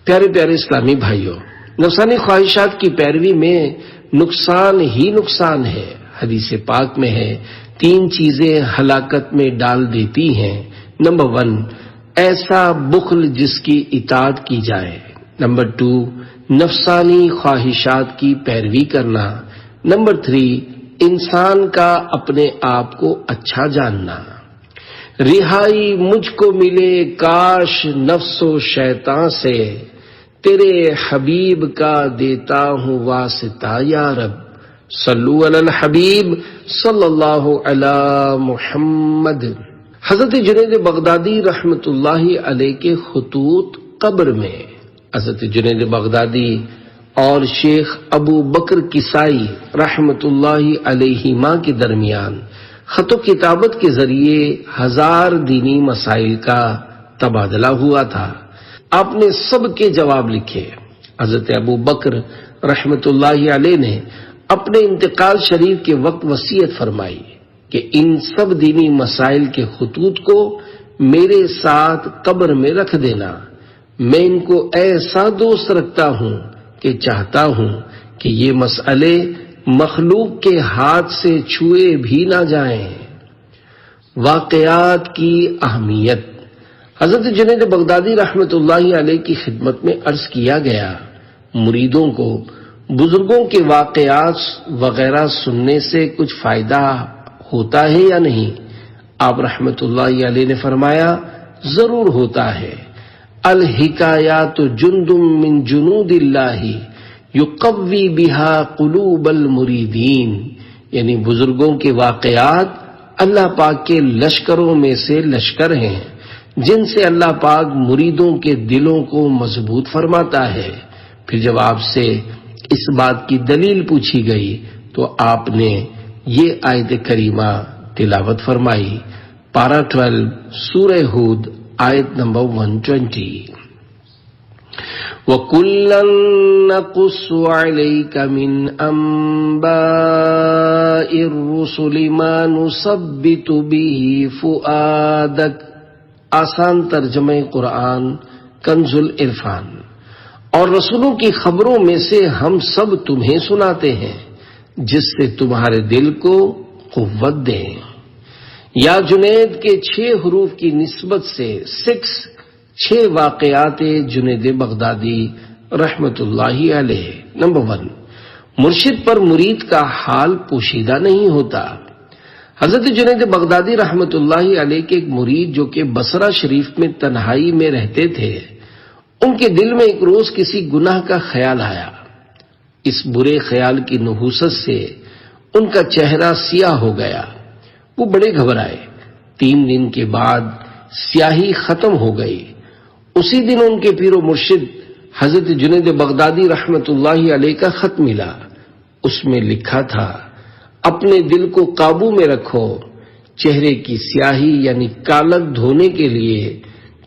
پیارے پیارے اسلامی بھائیوں، نفسانی خواہشات کی پیروی میں نقصان ہی نقصان ہے۔ حدیث پاک میں ہے 3 چیزیں ہلاکت میں ڈال دیتی ہیں۔ نمبر 1، ایسا بخل جس کی اطاعت کی جائے۔ نمبر 2، نفسانی خواہشات کی پیروی کرنا۔ نمبر 3، انسان کا اپنے آپ کو اچھا جاننا۔ رہائی مجھ کو ملے کاش نفس و شیطان سے، تیرے حبیب کا دیتا ہوں واسطہ یا رب۔ صلو علی الحبیب صلی اللہ علی محمد۔ حضرت جنید بغدادی رحمت اللہ علیہ کے خطوط قبر میں حضرت جنید بغدادی اور شیخ ابو بکر کسائی رحمت اللہ علیہما کے درمیان خط و کتابت کے ذریعے 1000 دینی مسائل کا تبادلہ ہوا تھا۔ آپ نے سب کے جواب لکھے۔ حضرت ابو بکر رحمت اللہ علیہ نے اپنے انتقال شریف کے وقت وصیت فرمائی کہ ان سب دینی مسائل کے خطوط کو میرے ساتھ قبر میں رکھ دینا، میں ان کو ایسا دوست رکھتا ہوں کہ چاہتا ہوں کہ یہ مسئلے مخلوق کے ہاتھ سے چھوئے بھی نہ جائیں۔ واقعات کی اہمیت۔ حضرت جنید بغدادی رحمت اللہ علیہ کی خدمت میں عرض کیا گیا، مریدوں کو بزرگوں کے واقعات وغیرہ سننے سے کچھ فائدہ ہوتا ہے یا نہیں؟ آپ رحمت اللہ علیہ نے فرمایا، ضرور ہوتا ہے۔ الحکایات جند من جنود اللہ یقوی بہا قلوب المریدین، یعنی بزرگوں کے واقعات اللہ پاک کے لشکروں میں سے لشکر ہیں جن سے اللہ پاک مریدوں کے دلوں کو مضبوط فرماتا ہے۔ پھر جب آپ سے اس بات کی دلیل پوچھی گئی تو آپ نے یہ آیت کریمہ تلاوت فرمائی، پارہ 12 سورہ ہود آیت نمبر 120۔ وَكُلًّا نَّقُصُّ عَلَيْكَ مِنْ أَنبَاءِ الرُّسُلِ مَا نُثَبِّتُ بِهِ فُؤَادَكَ۔ آسان ترجمہ قرآن کنز العرفان۔ اور رسولوں کی خبروں میں سے ہم سب تمہیں سناتے ہیں جس سے تمہارے دل کو قوت دیں۔ یا جنید کے 6 حروف کی نسبت سے 6 واقعات جنید بغدادی رحمت اللہ علیہ۔ نمبر 1، مرشد پر مرید کا حال پوشیدہ نہیں ہوتا۔ حضرت جنید بغدادی رحمت اللہ علیہ کے ایک مرید جو کہ بصرہ شریف میں تنہائی میں رہتے تھے، ان کے دل میں ایک روز کسی گناہ کا خیال آیا۔ اس برے خیال کی نحوست سے ان کا چہرہ سیاہ ہو گیا۔ وہ بڑے گھبرائے۔ 3 دن کے بعد سیاہی ختم ہو گئی۔ اسی دن ان کے پیر و مرشد حضرت جنید بغدادی رحمت اللہ علیہ کا خط ملا۔ اس میں لکھا تھا، اپنے دل کو قابو میں رکھو، چہرے کی سیاہی یعنی کالک دھونے کے لیے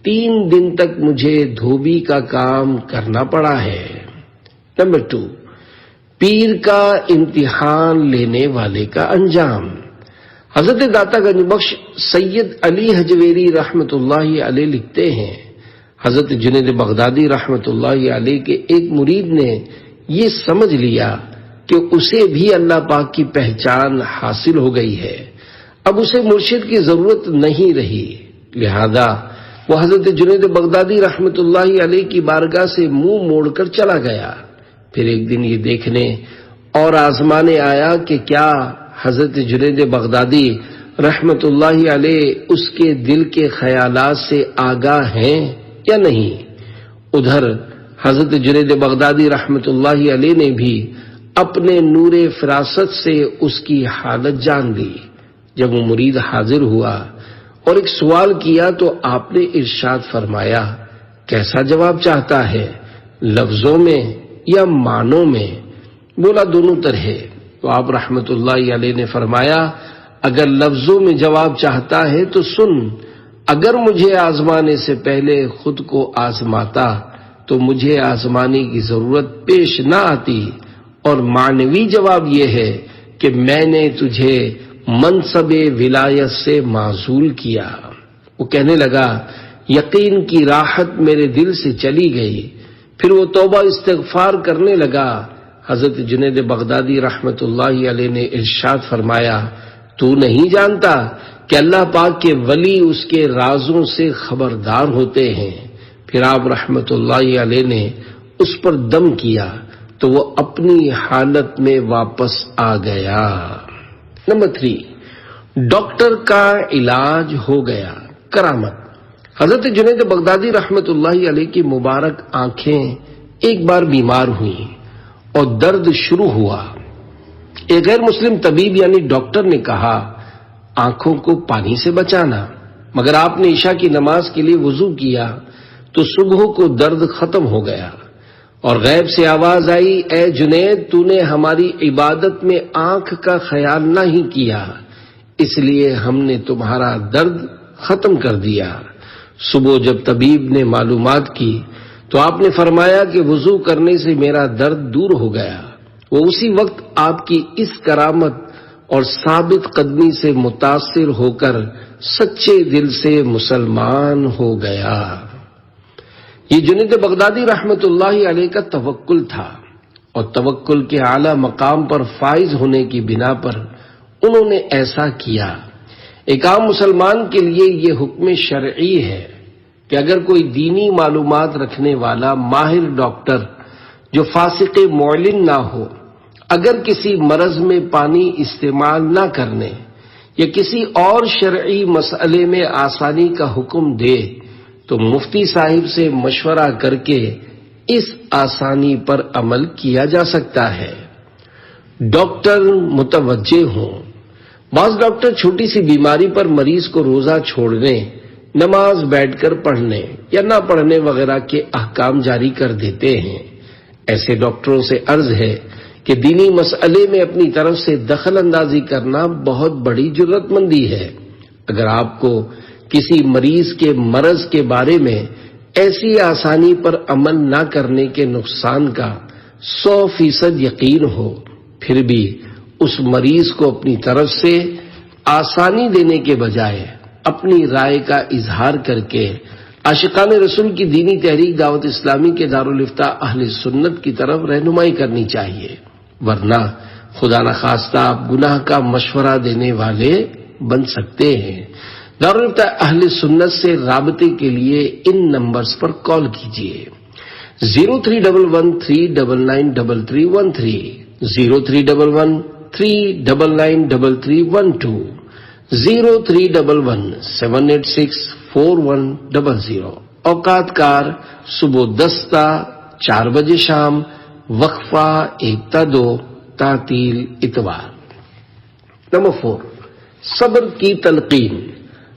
3 دن تک مجھے دھوبی کا کام کرنا پڑا ہے۔ نمبر 2، پیر کا امتحان لینے والے کا انجام۔ حضرت داتا گنج بخش سید علی حجویری رحمت اللہ علیہ لکھتے ہیں، حضرت جنید بغدادی رحمت اللہ علیہ کے ایک مرید نے یہ سمجھ لیا کہ اسے بھی اللہ پاک کی پہچان حاصل ہو گئی ہے، اب اسے مرشد کی ضرورت نہیں رہی، لہذا وہ حضرت جنید بغدادی رحمت اللہ علیہ کی بارگاہ سے منہ موڑ کر چلا گیا۔ پھر ایک دن یہ دیکھنے اور آزمانے آیا کہ کیا حضرت جنید بغدادی رحمت اللہ علیہ اس کے دل کے خیالات سے آگاہ ہیں یا نہیں۔ ادھر حضرت جنید بغدادی رحمت اللہ علیہ نے بھی اپنے نور فراست سے اس کی حالت جان لی۔ جب وہ مرید حاضر ہوا اور ایک سوال کیا تو آپ نے ارشاد فرمایا، کیسا جواب چاہتا ہے؟ لفظوں میں یا معنوں میں؟ بولا دونوں طرح۔ تو آپ رحمت اللہ علیہ نے فرمایا اگر لفظوں میں جواب چاہتا ہے تو سن، اگر مجھے آزمانے سے پہلے خود کو آزماتا تو مجھے آزمانے کی ضرورت پیش نہ آتی، اور معنوی جواب یہ ہے کہ میں نے تجھے منصب ولایت سے معزول کیا۔ وہ کہنے لگا یقین کی راحت میرے دل سے چلی گئی۔ پھر وہ توبہ استغفار کرنے لگا۔ حضرت جنید بغدادی رحمت اللہ علیہ نے ارشاد فرمایا تو نہیں جانتا کہ اللہ پاک کے ولی اس کے رازوں سے خبردار ہوتے ہیں؟ پھر آپ رحمت اللہ علیہ نے اس پر دم کیا تو وہ اپنی حالت میں واپس آ گیا۔ نمبر 3، ڈاکٹر کا علاج ہو گیا۔ کرامت۔ حضرت جنید بغدادی رحمت اللہ علیہ کی مبارک آنکھیں ایک بار بیمار ہوئیں اور درد شروع ہوا۔ ایک غیر مسلم طبیب یعنی ڈاکٹر نے کہا آنکھوں کو پانی سے بچانا، مگر آپ نے عشاء کی نماز کے لیے وضو کیا تو صبح کو درد ختم ہو گیا، اور غیب سے آواز آئی اے جنید تو نے ہماری عبادت میں آنکھ کا خیال نہیں کیا، اس لیے ہم نے تمہارا درد ختم کر دیا۔ صبح جب طبیب نے معلومات کی تو آپ نے فرمایا کہ وضو کرنے سے میرا درد دور ہو گیا۔ وہ اسی وقت آپ کی اس کرامت اور ثابت قدمی سے متاثر ہو کر سچے دل سے مسلمان ہو گیا۔ یہ جنید بغدادی رحمت اللہ علیہ کا توکل تھا، اور توکل کے اعلیٰ مقام پر فائز ہونے کی بنا پر انہوں نے ایسا کیا۔ ایک عام مسلمان کے لیے یہ حکم شرعی ہے کہ اگر کوئی دینی معلومات رکھنے والا ماہر ڈاکٹر جو فاسق معلن نہ ہو، اگر کسی مرض میں پانی استعمال نہ کرنے یا کسی اور شرعی مسئلے میں آسانی کا حکم دے تو مفتی صاحب سے مشورہ کر کے اس آسانی پر عمل کیا جا سکتا ہے۔ ڈاکٹر متوجہ ہوں۔ بعض ڈاکٹر چھوٹی سی بیماری پر مریض کو روزہ چھوڑنے، نماز بیٹھ کر پڑھنے یا نہ پڑھنے وغیرہ کے احکام جاری کر دیتے ہیں۔ ایسے ڈاکٹروں سے عرض ہے کہ دینی مسئلے میں اپنی طرف سے دخل اندازی کرنا بہت بڑی جرأت مندی ہے۔ اگر آپ کو کسی مریض کے مرض کے بارے میں ایسی آسانی پر عمل نہ کرنے کے نقصان کا 100% یقین ہو، پھر بھی اس مریض کو اپنی طرف سے آسانی دینے کے بجائے اپنی رائے کا اظہار کر کے عاشقان رسول کی دینی تحریک دعوت اسلامی کے دارالافتاء اہل سنت کی طرف رہنمائی کرنی چاہیے، ورنہ خدا نخواستہ آپ گناہ کا مشورہ دینے والے بن سکتے ہیں۔ دارالافتاء اہل سنت سے رابطے کے لیے ان نمبرز پر کال کیجیے: 0311399313 0311399313 0311786410۔ اوقات کار صبح 10 تا 4 بجے شام، وقفہ 1 تا 2، تعطیل اتوار۔ نمبر 4، صبر کی تلقین۔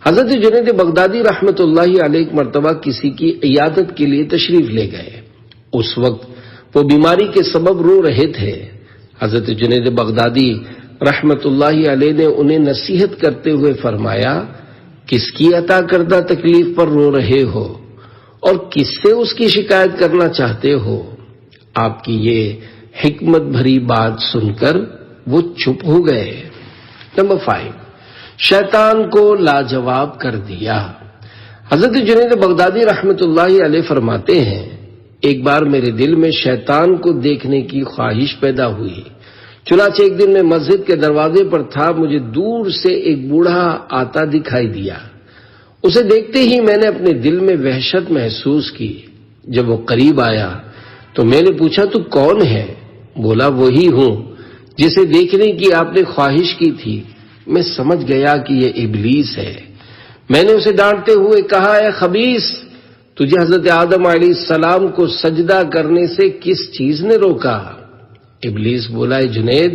حضرت جنید بغدادی رحمت اللہ علیہ ایک مرتبہ کسی کی عیادت کے لیے تشریف لے گئے۔ اس وقت وہ بیماری کے سبب رو رہے تھے۔ حضرت جنید بغدادی رحمت اللہ علیہ نے انہیں نصیحت کرتے ہوئے فرمایا کس کی عطا کردہ تکلیف پر رو رہے ہو اور کس سے اس کی شکایت کرنا چاہتے ہو؟ آپ کی یہ حکمت بھری بات سن کر وہ چپ ہو گئے۔ نمبر 5، شیطان کو لاجواب کر دیا۔ حضرت جنید بغدادی رحمت اللہ علیہ فرماتے ہیں ایک بار میرے دل میں شیطان کو دیکھنے کی خواہش پیدا ہوئی، چنانچہ ایک دن میں مسجد کے دروازے پر تھا، مجھے دور سے ایک بوڑھا آتا دکھائی دیا۔ اسے دیکھتے ہی میں نے اپنے دل میں وحشت محسوس کی۔ جب وہ قریب آیا تو میں نے پوچھا تو کون ہے؟ بولا وہی ہوں جسے دیکھنے کی آپ نے خواہش کی تھی۔ میں سمجھ گیا کہ یہ ابلیس ہے۔ میں نے اسے ڈانٹتے ہوئے کہا اے خبیث، تجھے حضرت آدم علیہ السلام کو سجدہ کرنے سے کس چیز نے روکا؟ ابلیس بولا اے جنید،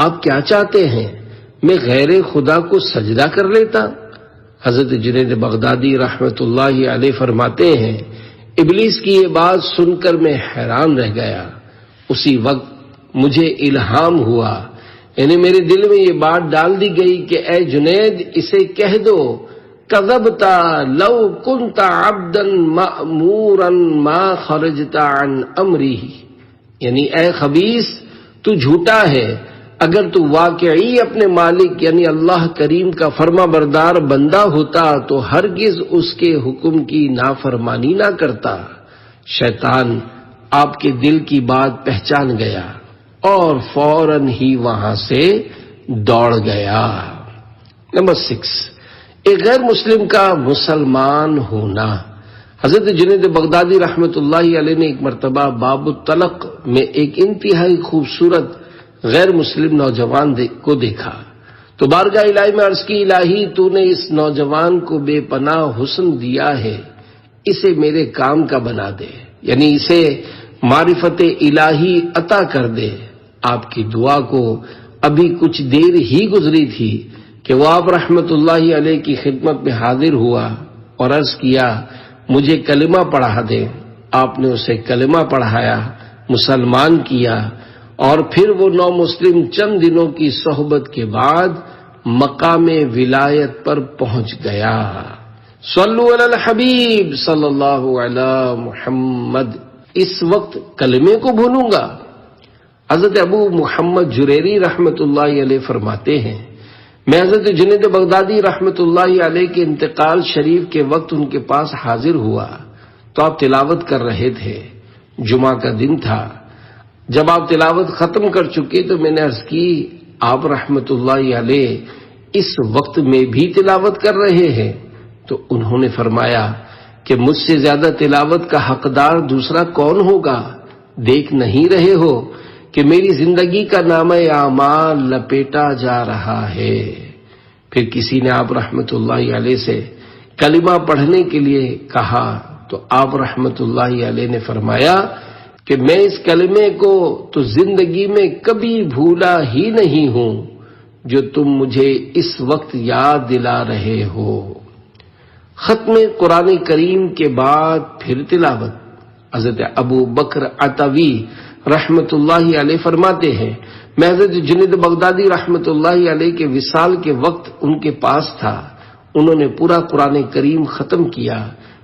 آپ کیا چاہتے ہیں میں غیر خدا کو سجدہ کر لیتا؟ حضرت جنید بغدادی رحمت اللہ علیہ فرماتے ہیں ابلیس کی یہ بات سن کر میں حیران رہ گیا۔ اسی وقت مجھے الہام ہوا، یعنی میرے دل میں یہ بات ڈال دی گئی کہ اے جنید اسے کہہ دو کذبت لو کنت عبدا مأمورا ما خرجت عن امری، یعنی اے خبیث تو جھوٹا ہے، اگر تو واقعی اپنے مالک یعنی اللہ کریم کا فرما بردار بندہ ہوتا تو ہرگز اس کے حکم کی نافرمانی نہ کرتا۔ شیطان آپ کے دل کی بات پہچان گیا اور فوراً ہی وہاں سے دوڑ گیا۔ نمبر 6، ایک غیر مسلم کا مسلمان ہونا۔ حضرت جنید بغدادی رحمۃ اللہ علیہ نے ایک مرتبہ باب الطلق میں ایک انتہائی خوبصورت غیر مسلم نوجوان کو دیکھا تو بارگاہ الہی میں عرض کی، الہی تو نے اس نوجوان کو بے پناہ حسن دیا ہے، اسے میرے کام کا بنا دے، یعنی اسے معرفت الہی عطا کر دے۔ آپ کی دعا کو ابھی کچھ دیر ہی گزری تھی کہ وہ آپ رحمت اللہ علیہ کی خدمت میں حاضر ہوا اور عرض کیا مجھے کلمہ پڑھا دے۔ آپ نے اسے کلمہ پڑھایا، مسلمان کیا، اور پھر وہ نو مسلم چند دنوں کی صحبت کے بعد مقام ولایت پر پہنچ گیا۔ صلو علی الحبیب صلی اللہ علی محمد۔ اس وقت کلمے کو بھولوں گا؟ حضرت ابو محمد جریری رحمۃ اللہ علیہ فرماتے ہیں میں حضرت جنید بغدادی رحمۃ اللہ علیہ کے انتقال شریف کے وقت ان کے پاس حاضر ہوا تو آپ تلاوت کر رہے تھے، جمعہ کا دن تھا۔ جب آپ تلاوت ختم کر چکے تو میں نے عرض کی آپ رحمۃ اللہ علیہ اس وقت میں بھی تلاوت کر رہے ہیں؟ تو انہوں نے فرمایا کہ مجھ سے زیادہ تلاوت کا حقدار دوسرا کون ہوگا؟ دیکھ نہیں رہے ہو کہ میری زندگی کا نامہ اعمال لپیٹا جا رہا ہے۔ پھر کسی نے آپ رحمۃ اللہ علیہ سے کلمہ پڑھنے کے لیے کہا تو آپ رحمۃ اللہ علیہ نے فرمایا کہ میں اس کلمے کو تو زندگی میں کبھی بھولا ہی نہیں ہوں جو تم مجھے اس وقت یاد دلا رہے ہو۔ ختم قرآن کریم کے بعد پھر تلاوت۔ حضرت ابو بکر عتوی رحمۃ اللہ علیہ فرماتے ہیں میں حضرت جنید بغدادی رحمۃ اللہ علیہ کے وصال کے وقت ان کے پاس تھا، انہوں نے پورا قرآن کریم ختم کیا،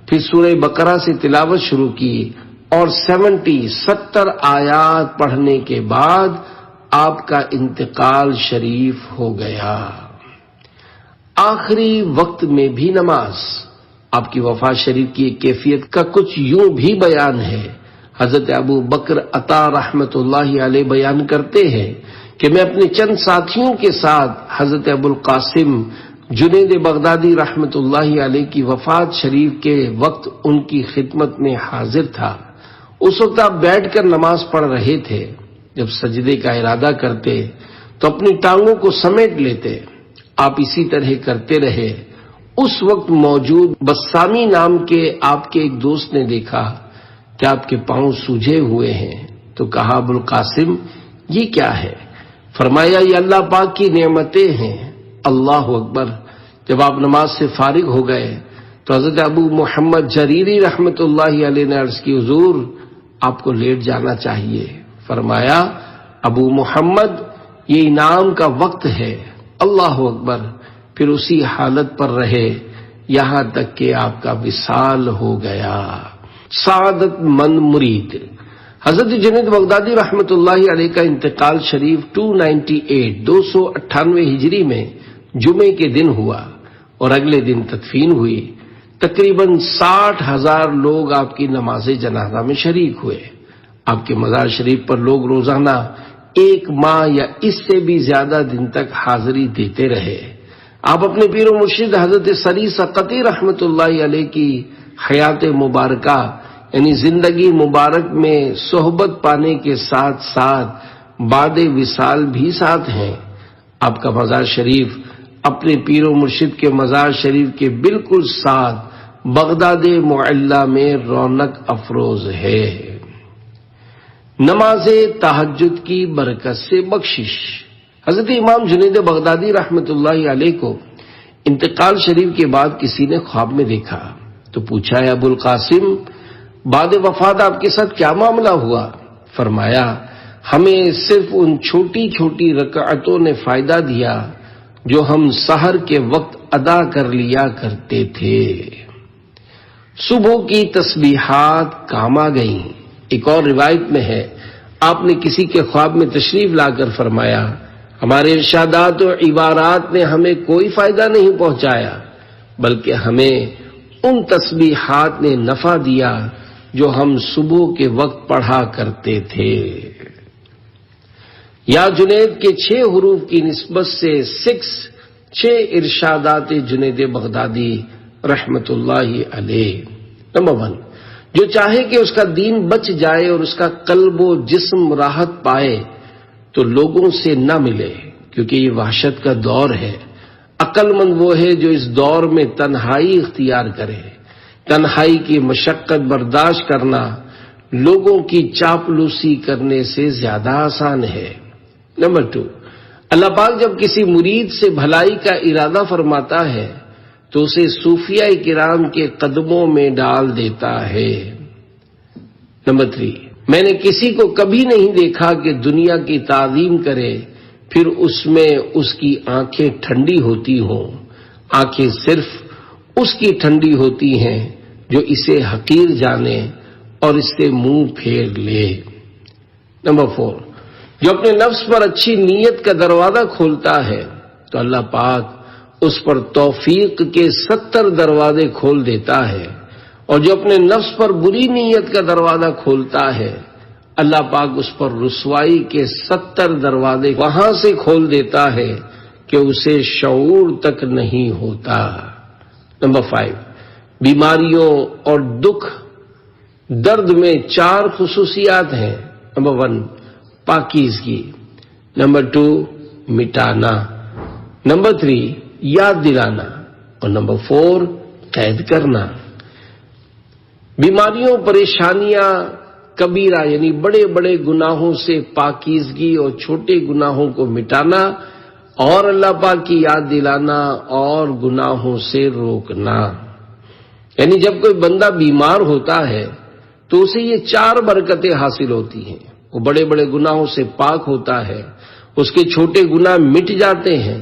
پھر سورہ بقرہ سے تلاوت شروع کی اور 70 آیات پڑھنے کے بعد آپ کا انتقال شریف ہو گیا۔ آخری وقت میں بھی نماز۔ آپ کی وفات شریف کی کیفیت کا کچھ یوں بھی بیان ہے۔ حضرت ابو بکر عطا رحمۃ اللہ علیہ بیان کرتے ہیں کہ میں اپنے چند ساتھیوں کے ساتھ حضرت ابو القاسم جنید بغدادی رحمۃ اللہ علیہ کی وفات شریف کے وقت ان کی خدمت میں حاضر تھا۔ اس وقت آپ بیٹھ کر نماز پڑھ رہے تھے، جب سجدے کا ارادہ کرتے تو اپنی ٹانگوں کو سمیٹ لیتے، آپ اسی طرح کرتے رہے۔ اس وقت موجود بسامی نام کے آپ کے ایک دوست نے دیکھا کہ آپ کے پاؤں سوجے ہوئے ہیں تو کہا ابو القاسم یہ کیا ہے؟ فرمایا یہ اللہ پاک کی نعمتیں ہیں۔ اللہ اکبر۔ جب آپ نماز سے فارغ ہو گئے تو حضرت ابو محمد جریری رحمۃ اللہ علیہ نے عرض کی حضور آپ کو لیٹ جانا چاہیے۔ فرمایا ابو محمد یہ انعام کا وقت ہے۔ اللہ اکبر۔ پھر اسی حالت پر رہے یہاں تک کہ آپ کا وصال ہو گیا۔ سعادت مند مرید۔ حضرت جنید بغدادی رحمۃ اللہ علیہ کا انتقال شریف 298 ہجری میں جمعے کے دن ہوا اور اگلے دن تدفین ہوئی۔ تقریباً 60,000 لوگ آپ کی نماز جنازہ میں شریک ہوئے۔ آپ کے مزار شریف پر لوگ روزانہ 1 ماہ یا اس سے بھی زیادہ دن تک حاضری دیتے رہے۔ آپ اپنے پیر و مرشد حضرت سری سقطی رحمۃ اللہ علیہ کی حیات مبارکہ یعنی زندگی مبارک میں صحبت پانے کے ساتھ ساتھ بعد وصال بھی ساتھ ہیں۔ آپ کا مزار شریف اپنے پیر و مرشد کے مزار شریف کے بالکل ساتھ بغداد معلی میں رونق افروز ہے۔ نماز تہجد کی برکت سے بخشش۔ حضرت امام جنید بغدادی رحمۃ اللہ علیہ کو انتقال شریف کے بعد کسی نے خواب میں دیکھا تو پوچھا ہے ابو القاسم بعد وفات آپ کے ساتھ کیا معاملہ ہوا؟ فرمایا ہمیں صرف ان چھوٹی چھوٹی رکعتوں نے فائدہ دیا جو ہم سحر کے وقت ادا کر لیا کرتے تھے۔ صبح کی تسبیحات کام آ گئیں۔ ایک اور روایت میں ہے آپ نے کسی کے خواب میں تشریف لا کر فرمایا ہمارے ارشادات و عبارات نے ہمیں کوئی فائدہ نہیں پہنچایا بلکہ ہمیں ان تسبیحات نے نفع دیا جو ہم صبح کے وقت پڑھا کرتے تھے۔ یا جنید کے 6 حروف کی نسبت سے 6 ارشادات جنید بغدادی رحمت اللہ علیہ۔ نمبر 1، جو چاہے کہ اس کا دین بچ جائے اور اس کا قلب و جسم راحت پائے تو لوگوں سے نہ ملے، کیونکہ یہ وحشت کا دور ہے۔ عقل مند وہ ہے جو اس دور میں تنہائی اختیار کرے۔ تنہائی کی مشقت برداشت کرنا لوگوں کی چاپلوسی کرنے سے زیادہ آسان ہے۔ نمبر 2، اللہ پاک جب کسی مرید سے بھلائی کا ارادہ فرماتا ہے تو اسے صوفیہ کرام کے قدموں میں ڈال دیتا ہے۔ نمبر 3، میں نے کسی کو کبھی نہیں دیکھا کہ دنیا کی تعظیم کرے پھر اس میں اس کی آنکھیں ٹھنڈی ہوتی ہوں۔ آنکھیں صرف اس کی ٹھنڈی ہوتی ہیں جو اسے حقیر جانے اور اس سے منہ پھیر لے۔ نمبر 4، جو اپنے نفس پر اچھی نیت کا دروازہ کھولتا ہے تو اللہ پاک اس پر توفیق کے 70 دروازے کھول دیتا ہے، اور جو اپنے نفس پر بری نیت کا دروازہ کھولتا ہے اللہ پاک اس پر رسوائی کے 70 دروازے وہاں سے کھول دیتا ہے کہ اسے شعور تک نہیں ہوتا۔ نمبر 5، بیماریوں اور دکھ درد میں 4 خصوصیات ہیں۔ نمبر 1، پاکیزگی۔ نمبر 2، مٹانا۔ نمبر 3، یاد دلانا۔ اور نمبر 4، قید کرنا۔ بیماریوں، پریشانیاں، کبیرہ یعنی بڑے بڑے گناہوں سے پاکیزگی اور چھوٹے گناہوں کو مٹانا، اور اللہ پاک کی یاد دلانا اور گناہوں سے روکنا۔ یعنی جب کوئی بندہ بیمار ہوتا ہے تو اسے یہ 4 برکتیں حاصل ہوتی ہیں۔ وہ بڑے بڑے گناہوں سے پاک ہوتا ہے، اس کے چھوٹے گناہ مٹ جاتے ہیں،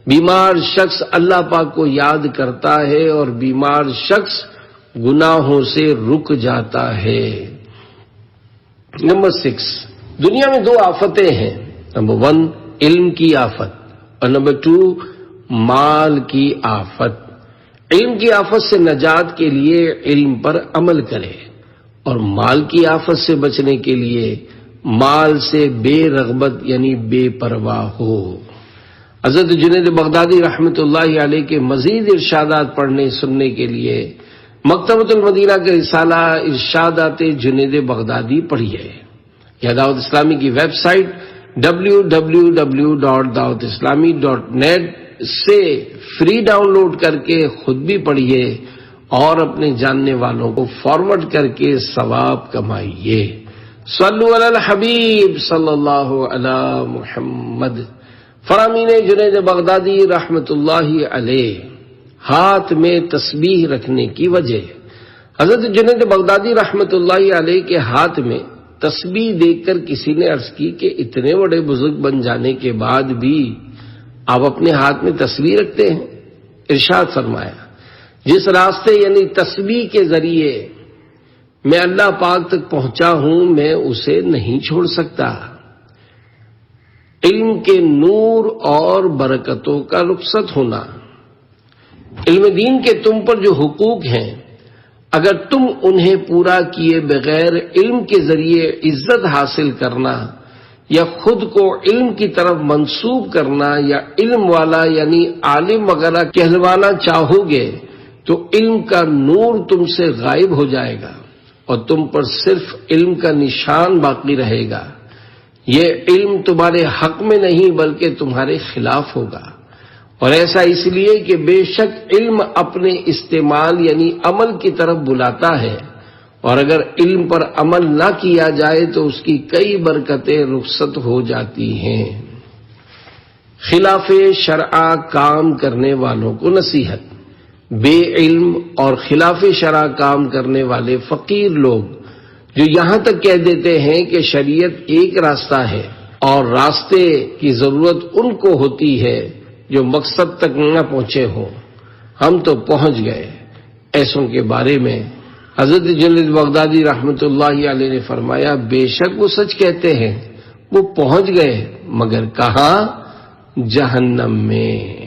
بیمار شخص اللہ پاک کو یاد کرتا ہے اور بیمار شخص گناہوں سے رک جاتا ہے۔ نمبر 6، دنیا میں 2 آفتیں ہیں۔ نمبر 1، علم کی آفت، اور نمبر 2، مال کی آفت۔ علم کی آفت سے نجات کے لیے علم پر عمل کرے، اور مال کی آفت سے بچنے کے لیے مال سے بے رغبت یعنی بے پرواہ ہو۔ حضرت جنید بغدادی رحمت اللہ علیہ کے مزید ارشادات پڑھنے سننے کے لیے مکتبۃ المدینہ کا رسالہ ارشادات جنید بغدادی پڑھیے، یا دعوت اسلامی کی ویب سائٹ www.dawatislami.net سے فری ڈاؤن لوڈ کر کے خود بھی پڑھیے اور اپنے جاننے والوں کو فارورڈ کر کے ثواب کمائیے۔ صلو علی الحبیب صلی اللہ علی محمد۔ فرامین جنید بغدادی رحمت اللہ علیہ ہاتھ میں تسبیح رکھنے کی وجہ۔ حضرت جنید بغدادی رحمت اللہ علیہ کے ہاتھ میں تسبیح دیکھ کر کسی نے عرض کی کہ اتنے بڑے بزرگ بن جانے کے بعد بھی آپ اپنے ہاتھ میں تسبیح رکھتے ہیں؟ ارشاد فرمایا جس راستے یعنی تسبیح کے ذریعے میں اللہ پاک تک پہنچا ہوں میں اسے نہیں چھوڑ سکتا۔ علم کے نور اور برکتوں کا رخصت ہونا۔ علم دین کے تم پر جو حقوق ہیں اگر تم انہیں پورا کیے بغیر علم کے ذریعے عزت حاصل کرنا یا خود کو علم کی طرف منسوب کرنا یا علم والا یعنی عالم وغیرہ کہلوانا چاہو گے تو علم کا نور تم سے غائب ہو جائے گا اور تم پر صرف علم کا نشان باقی رہے گا۔ یہ علم تمہارے حق میں نہیں بلکہ تمہارے خلاف ہوگا، اور ایسا اس لیے کہ بے شک علم اپنے استعمال یعنی عمل کی طرف بلاتا ہے، اور اگر علم پر عمل نہ کیا جائے تو اس کی کئی برکتیں رخصت ہو جاتی ہیں۔ خلاف شرع کام کرنے والوں کو نصیحت۔ بے علم اور خلاف شرع کام کرنے والے فقیر لوگ جو یہاں تک کہہ دیتے ہیں کہ شریعت ایک راستہ ہے اور راستے کی ضرورت ان کو ہوتی ہے جو مقصد تک نہ پہنچے ہوں، ہم تو پہنچ گئے، ایسوں کے بارے میں حضرت جنید بغدادی رحمۃ اللہ علیہ نے فرمایا بے شک وہ سچ کہتے ہیں، وہ پہنچ گئے، مگر کہاں؟ جہنم میں۔